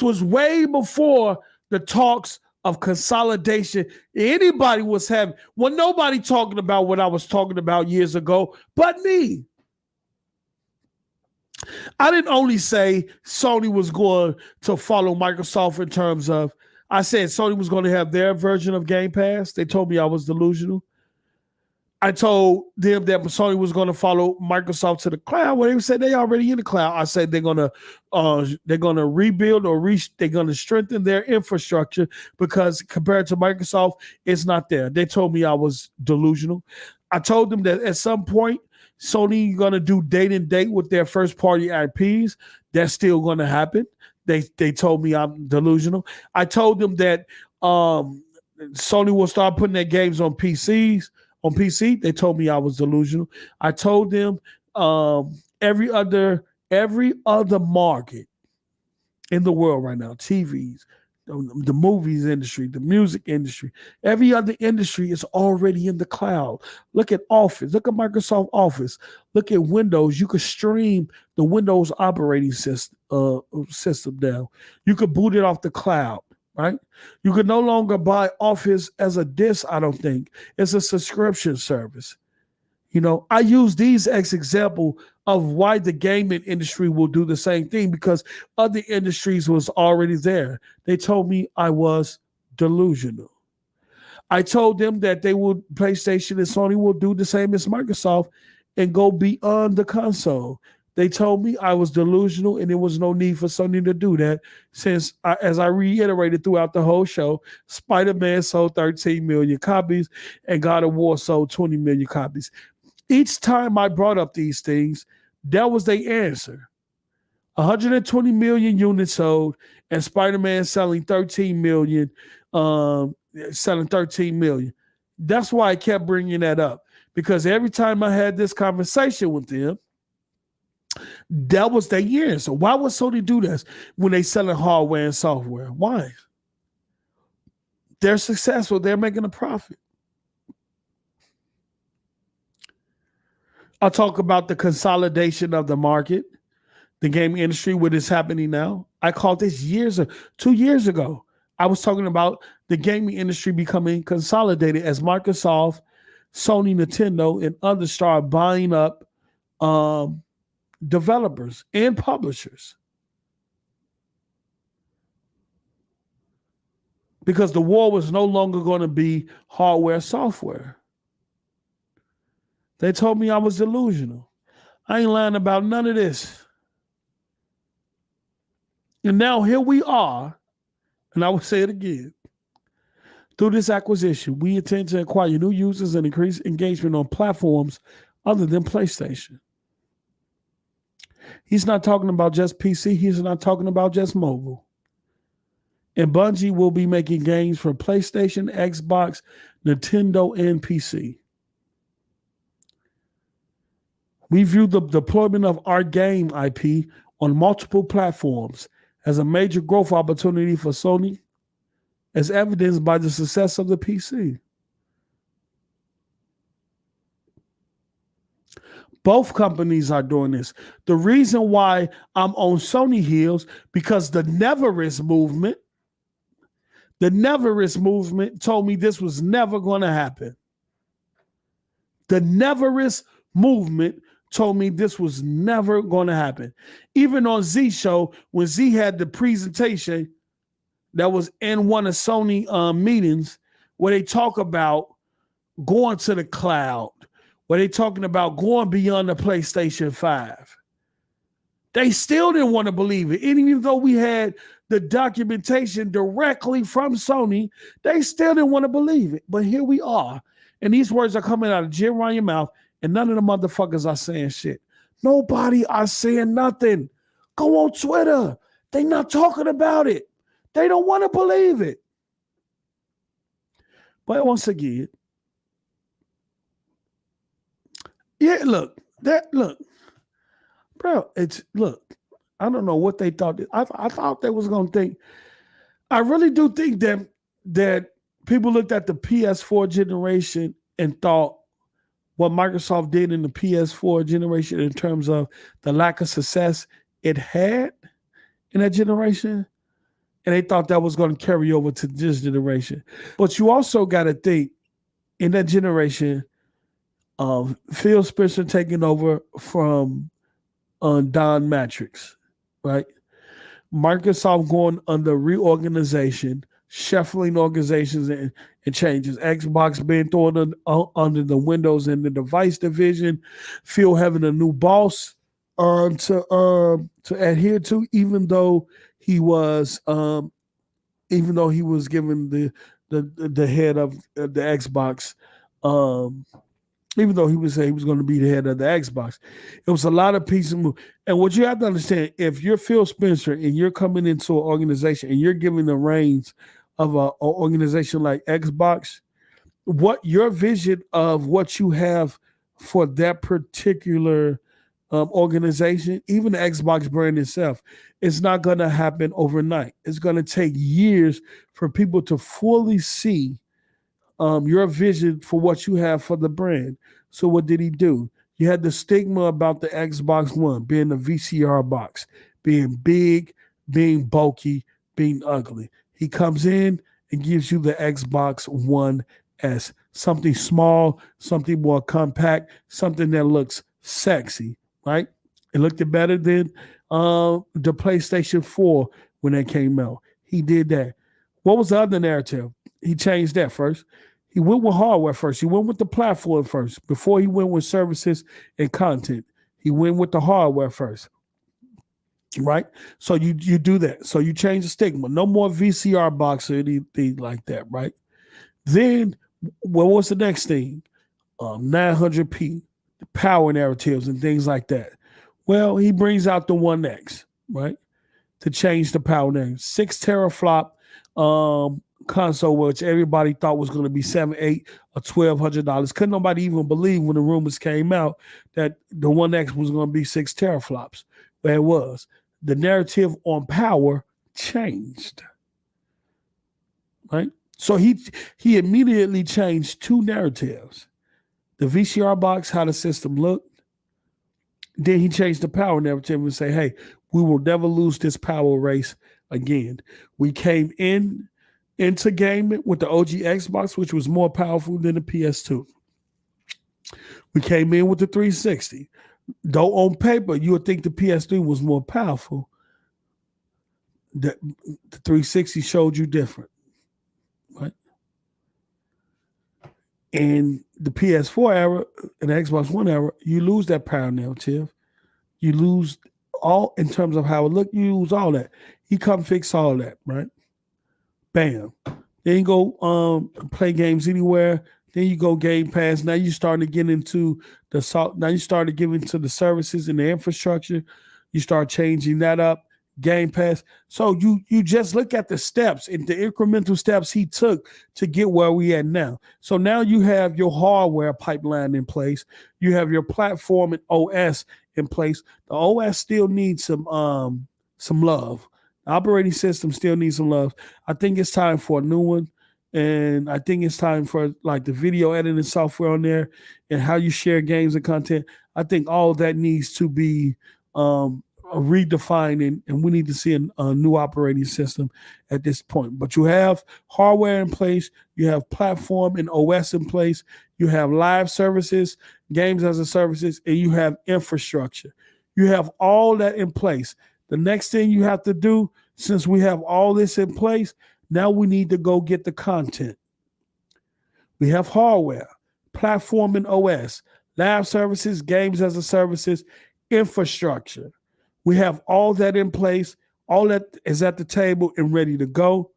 was way before the talks of consolidation anybody was having. Well, nobody talking about what I was talking about years ago but me. I didn't only say Sony was going to follow Microsoft in terms of, I said Sony was going to have their version of Game Pass. They told me I was delusional. I told them that Sony was going to follow Microsoft to the cloud. Well, they said they already in the cloud. I said they're going to rebuild or they're going to strengthen their infrastructure because compared to Microsoft, it's not there. They told me I was delusional. I told them that at some point, Sony going to do date and date with their first party IPs. That's still going to happen. They told me I'm delusional. I told them that Sony will start putting their games on PCs. On PC, they told me I was delusional. I told them every other market in the world right now, TVs, the movies industry, the music industry, every other industry is already in the cloud. Look at Office. Look at Microsoft Office. Look at Windows. You could stream the Windows operating system now. You could boot it off the cloud. Right? You can no longer buy Office as a disc, I don't think. It's a subscription service. You know, I use these as example of why the gaming industry will do the same thing because other industries was already there. They told me I was delusional. I told them that PlayStation and Sony will do the same as Microsoft and go beyond the console. They told me I was delusional and there was no need for Sony to do that since, as I reiterated throughout the whole show, Spider-Man sold 13 million copies and God of War sold 20 million copies. Each time I brought up these things, that was their answer. 120 million units sold and Spider-Man selling 13 million, selling 13 million. That's why I kept bringing that up, because every time I had this conversation with them, that was their answer. Why would Sony do this when they selling hardware and software? Why? They're successful. They're making a profit. I'll talk about the consolidation of the market, the gaming industry, what is happening now. I called this 2 years ago. I was talking about the gaming industry becoming consolidated as Microsoft, Sony, Nintendo, and others start buying up developers and publishers. Because the war was no longer going to be hardware, software. They told me I was delusional. I ain't lying about none of this. And now here we are, and I will say it again. Through this acquisition, we intend to acquire new users and increase engagement on platforms other than PlayStation. He's not talking about just PC. He's not talking about just mobile. And Bungie will be making games for PlayStation, Xbox, Nintendo, and PC. We view the deployment of our game IP on multiple platforms as a major growth opportunity for Sony, as evidenced by the success of the PC. Both companies are doing this. The reason why I'm on Sony heels, because the Neverist movement told me this was never going to happen. The Neverist movement told me this was never going to happen. Even on Z Show, when Z had the presentation that was in one of Sony meetings where they talk about going to the cloud, where they talking about going beyond the PlayStation 5. They still didn't want to believe it. And even though we had the documentation directly from Sony, they still didn't want to believe it. But here we are. And these words are coming out of Jim Ryan mouth, and none of the motherfuckers are saying shit. Nobody are saying nothing. Go on Twitter. They not talking about it. They don't want to believe it. But once again, bro, I don't know what they thought. I thought they was going to think. I really do think that people looked at the PS4 generation and thought what Microsoft did in the PS4 generation in terms of the lack of success it had in that generation, and they thought that was going to carry over to this generation. But you also got to think, in that generation, Phil Spencer taking over from Don Matrix, right? Microsoft going under reorganization, shuffling organizations and changes. Xbox being thrown under the Windows and the device division. Phil having a new boss to adhere to, even though he was given the head of the Xbox. Even though he was saying he was going to be the head of the Xbox. It was a lot of pieces move. And what you have to understand, if you're Phil Spencer and you're coming into an organization and you're giving the reins of an organization like Xbox, what your vision of what you have for that particular organization, even the Xbox brand itself, it's not going to happen overnight. It's going to take years for people to fully see your vision for what you have for the brand. So what did he do? You had the stigma about the Xbox One being the VCR box, being big, being bulky, being ugly. He comes in and gives you the Xbox One S, something small, something more compact, something that looks sexy, right? It looked better than the PlayStation 4 when that came out. He did that. What was the other narrative? He changed that first. He went with hardware first. He went with the platform first before he went with services and content. He went with the hardware first. Right? So you do that. So you change the stigma. No more VCR box or anything like that, right? Then what was the next thing? 900p, the power narratives and things like that. Well, he brings out the 1X, right? To change the power narrative. 6 teraflop console, which everybody thought was going to be $7, $8, or $1,200. Couldn't nobody even believe when the rumors came out that the 1X was going to be 6 teraflops. But it was. The narrative on power changed. Right? So he immediately changed 2 narratives. The VCR box, how the system looked. Then he changed the power narrative and say, hey, we will never lose this power race again. We came into gaming with the OG Xbox, which was more powerful than the PS2. We came in with the 360. Though on paper, you would think the PS3 was more powerful. The 360 showed you different. Right? In the PS4 era and the Xbox One era, you lose that power narrative. You lose all in terms of how it looked. You lose all that. He come fix all that, right? Bam. Then you go play games anywhere. Then you go Game Pass. Now you starting to get into now you start to get into the services and the infrastructure. You start changing that up. Game Pass. So you just look at the steps and the incremental steps he took to get where we at now. So now you have your hardware pipeline in place. You have your platform and OS in place. The OS still needs some love. The operating system still needs some love. I think it's time for a new one. And I think it's time for like the video editing software on there and how you share games and content. I think all of that needs to be redefined, and we need to see a new operating system at this point. But you have hardware in place, you have platform and OS in place, you have live services, games as a services, and you have infrastructure. You have all that in place. The next thing you have to do, since we have all this in place, now we need to go get the content. We have hardware, platform and OS, live services, games as a services, infrastructure. We have all that in place. All that is at the table and ready to go.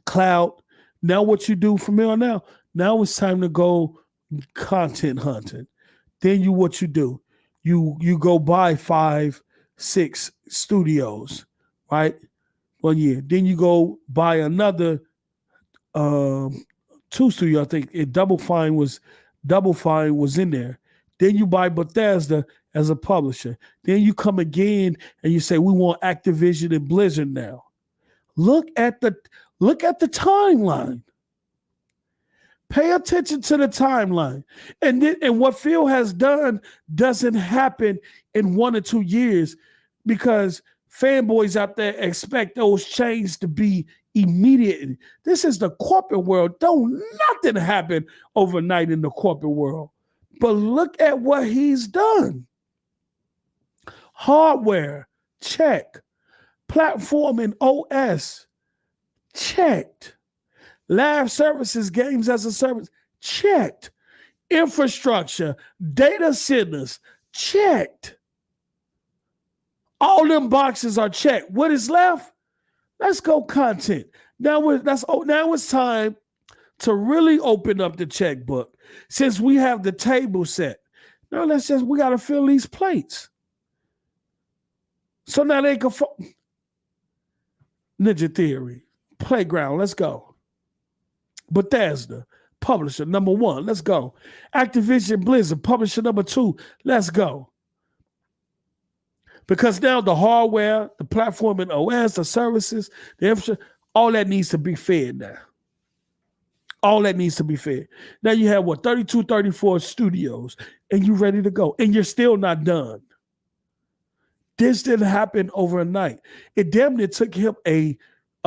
Cloud. Now what you do from here on out, now it's time to go content hunting. Then what you do, you go buy 5, 6 studios, right? 1 year. Then you go buy another 2 studios. I think Double Fine was in there. Then you buy Bethesda as a publisher. Then you come again and you say, we want Activision and Blizzard now. Look at the timeline. Pay attention to the timeline. And what Phil has done doesn't happen in 1 or 2 years, because fanboys out there expect those changes to be immediate. This is the corporate world. Don't nothing happen overnight in the corporate world. But look at what he's done. Hardware, check. Platform and OS, checked. Live services, games as a service, checked. Infrastructure, data centers, checked. All them boxes are checked. What is left? Let's go content. Now it's time to really open up the checkbook. Since we have the table set, now we got to fill these plates. So now they can Ninja Theory, Playground, let's go. Bethesda, publisher number 1, let's go. Activision Blizzard, publisher number 2, let's go. Because now the hardware, the platform and OS, the services, the infrastructure, all that needs to be fed now. All that needs to be fed. Now you have 32, 34 studios, and you're ready to go. And you're still not done. This didn't happen overnight. It damn near took him a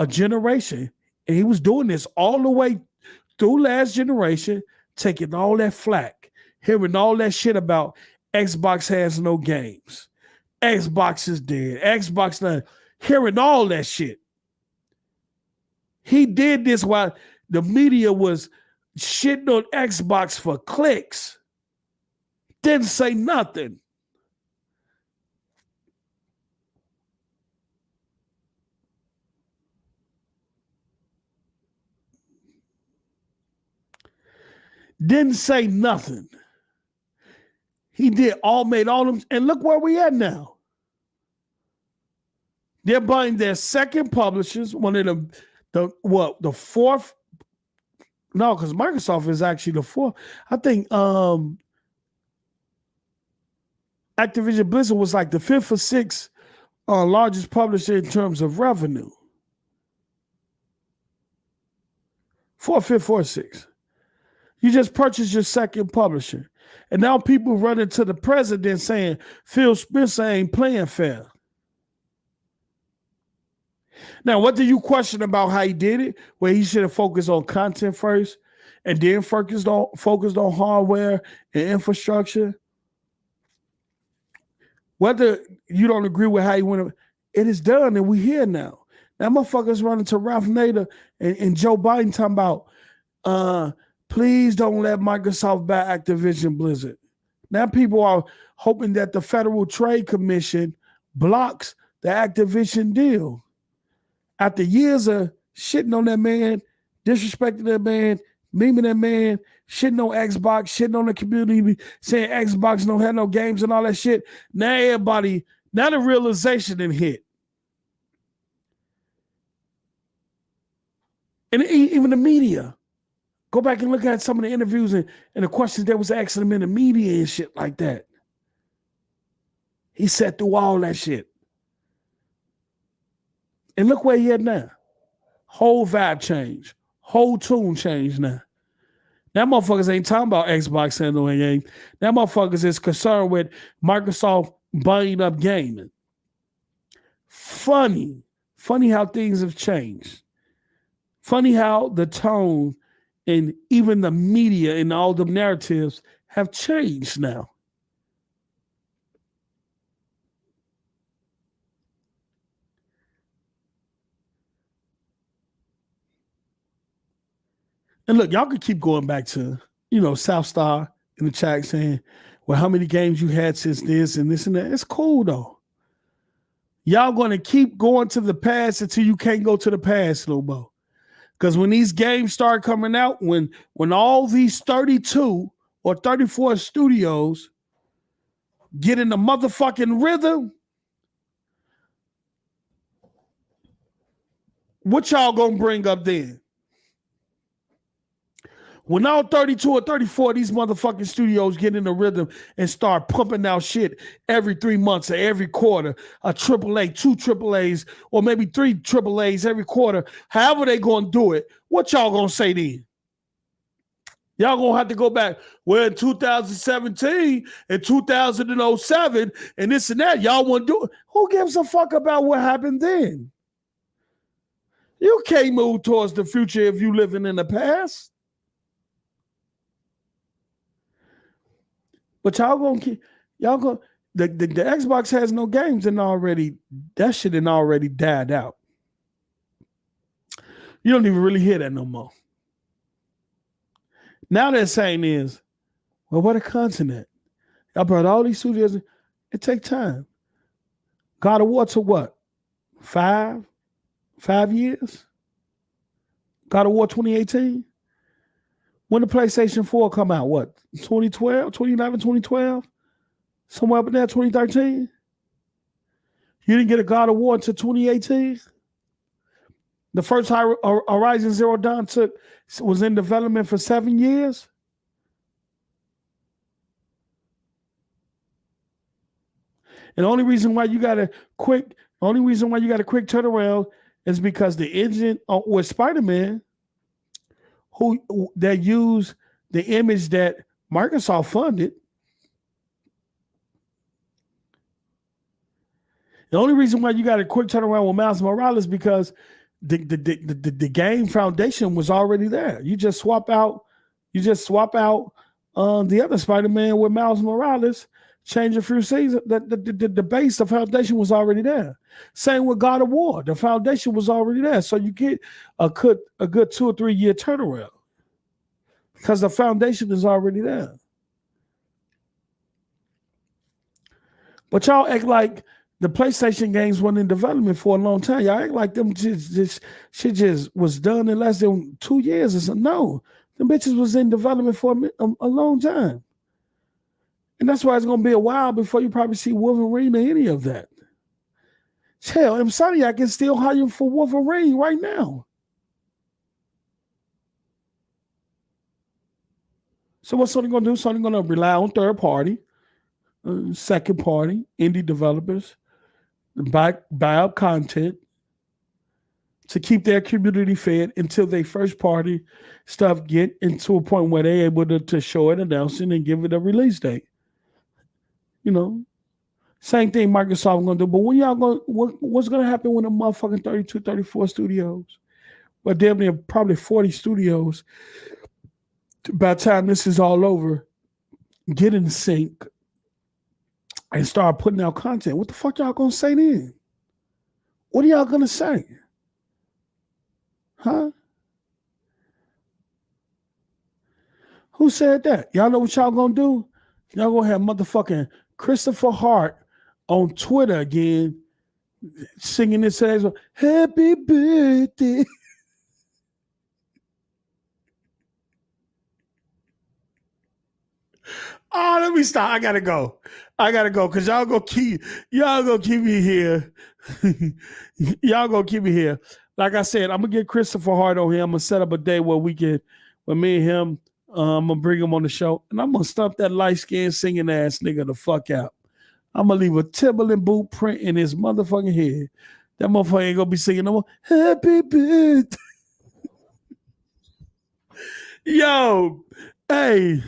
generation. And he was doing this all the way through last generation, taking all that flack, hearing all that shit about Xbox has no games. Xbox is dead. Xbox not, hearing all that shit. He did this while the media was shitting on Xbox for clicks. Didn't say nothing. Didn't say nothing. He made all them, and look where we at now. They're buying their second publishers, one of the fourth. No, because Microsoft is actually the fourth. I think Activision Blizzard was like the fifth or sixth largest publisher in terms of revenue. Fifth or sixth. You just purchased your second publisher. And now people running to the president saying Phil Spencer ain't playing fair. Now, what do you question about how he did it? Where he should have focused on content first and then focused on hardware and infrastructure? Whether you don't agree with how he went, it is done and we here now. Now motherfuckers running to Ralph Nader and Joe Biden talking about please don't let Microsoft buy Activision Blizzard. Now people are hoping that the Federal Trade Commission blocks the Activision deal. After years of shitting on that man, disrespecting that man, memeing that man, shitting on Xbox, shitting on the community, saying Xbox don't have no games and all that shit. Now the realization done hit. And even the media. Go back and look at some of the interviews and the questions that was asking him in the media and shit like that. He sat through all that shit. And look where he at now. Whole vibe change. Whole tune change now. That motherfuckers ain't talking about Xbox handling game. That motherfuckers is concerned with Microsoft buying up gaming. Funny how things have changed. Funny how the tone and even the media and all the narratives have changed now. And look, y'all could keep going back to, South Star in the chat saying, well, how many games you had since this and this and that. It's cool though. Y'all going to keep going to the past until you can't go to the past no more. Because when these games start coming out, when all these 32 or 34 studios get in the motherfucking rhythm, what y'all gonna bring up then? When all 32 or 34 of these motherfucking studios get in the rhythm and start pumping out shit every 3 months or every quarter, a AAA, 2 AAAs, or maybe 3 AAAs every quarter, however they gonna do it, what y'all gonna say then? Y'all gonna have to go back, well, in 2017 and 2007 and this and that, y'all wanna do it. Who gives a fuck about what happened then? You can't move towards the future if you living in the past. But the Xbox has no games and that shit done already died out. You don't even really hear that no more. Now they're saying is, well, what a continent. Y'all brought all these studios. It take time. God of War to what? 5 years? God of War 2018? When the PlayStation 4 come out, what? 2012, 2011, 2012? Somewhere up in there, 2013? You didn't get a God of War until 2018? The first Horizon Zero Dawn was in development for 7 years? And the only reason why you got a quick turnaround is because the engine with Spider-Man, that used the image that Microsoft funded. The only reason why you got a quick turnaround with Miles Morales because the game foundation was already there. You just swap out the other Spider-Man with Miles Morales, change a few seasons. The base, the foundation was already there. Same with God of War. The foundation was already there. So you get a good 2 or 3 year turnaround because the foundation is already there. But y'all act like the PlayStation games weren't in development for a long time. Y'all act like them shit just was done in less than 2 years. No. The bitches was in development for a long time. And that's why it's going to be a while before you probably see Wolverine or any of that. Hell, Insomniac can still hire for Wolverine right now. So what's Sony going to do? Sony going to rely on third party, second party, indie developers, buy up content to keep their community fed until they first party stuff get into a point where they're able to show it, announce it, and give it a release date. You know, same thing Microsoft going to do. But when y'all going, what's going to happen when the motherfucking 32, 34 studios, but damn near probably 40 studios, by the time this is all over, get in sync and start putting out content? What the fuck y'all going to say then? What are y'all going to say? Huh? Who said that? Y'all know what y'all gonna do? Y'all gonna have motherfucking Christopher Hart on Twitter again singing this song, Happy Birthday. Oh, let me stop. I gotta go because y'all gonna keep me here. Y'all gonna keep me here. Like I said, I'm gonna get Christopher Hart on here. I'm gonna set up a day where we can, where me and him, I'm gonna bring him on the show, and I'm gonna stump that light skinned singing ass nigga the fuck out. I'm gonna leave a Timberland boot print in his motherfucking head. That motherfucker ain't gonna be singing no more. Happy birthday. Yo, hey,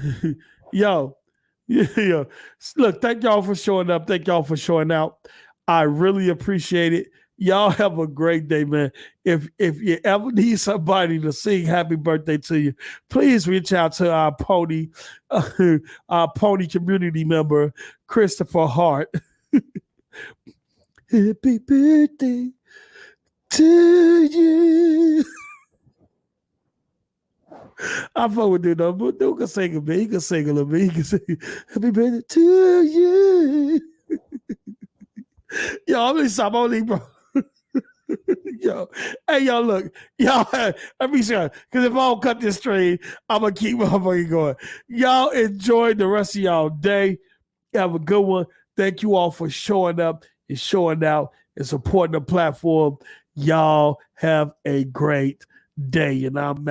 yo. Yeah. Look, thank y'all for showing up. Thank y'all for showing out. I really appreciate it. Y'all have a great day, man. If you ever need somebody to sing happy birthday to you, please reach out to our pony community member, Christopher Hart. Happy birthday to you. I fuck with dude though, but dude can sing a bit. He can sing a little bit. He can sing happy birthday to you. Yo, I'm gonna stop only, bro. Yo, hey, yo, look, y'all, let me show, because if I don't cut this stream, I'm gonna keep motherfucking going. Y'all enjoy the rest of y'all day. Have a good one. Thank you all for showing up and showing out and supporting the platform. Y'all have a great day, and I'm out.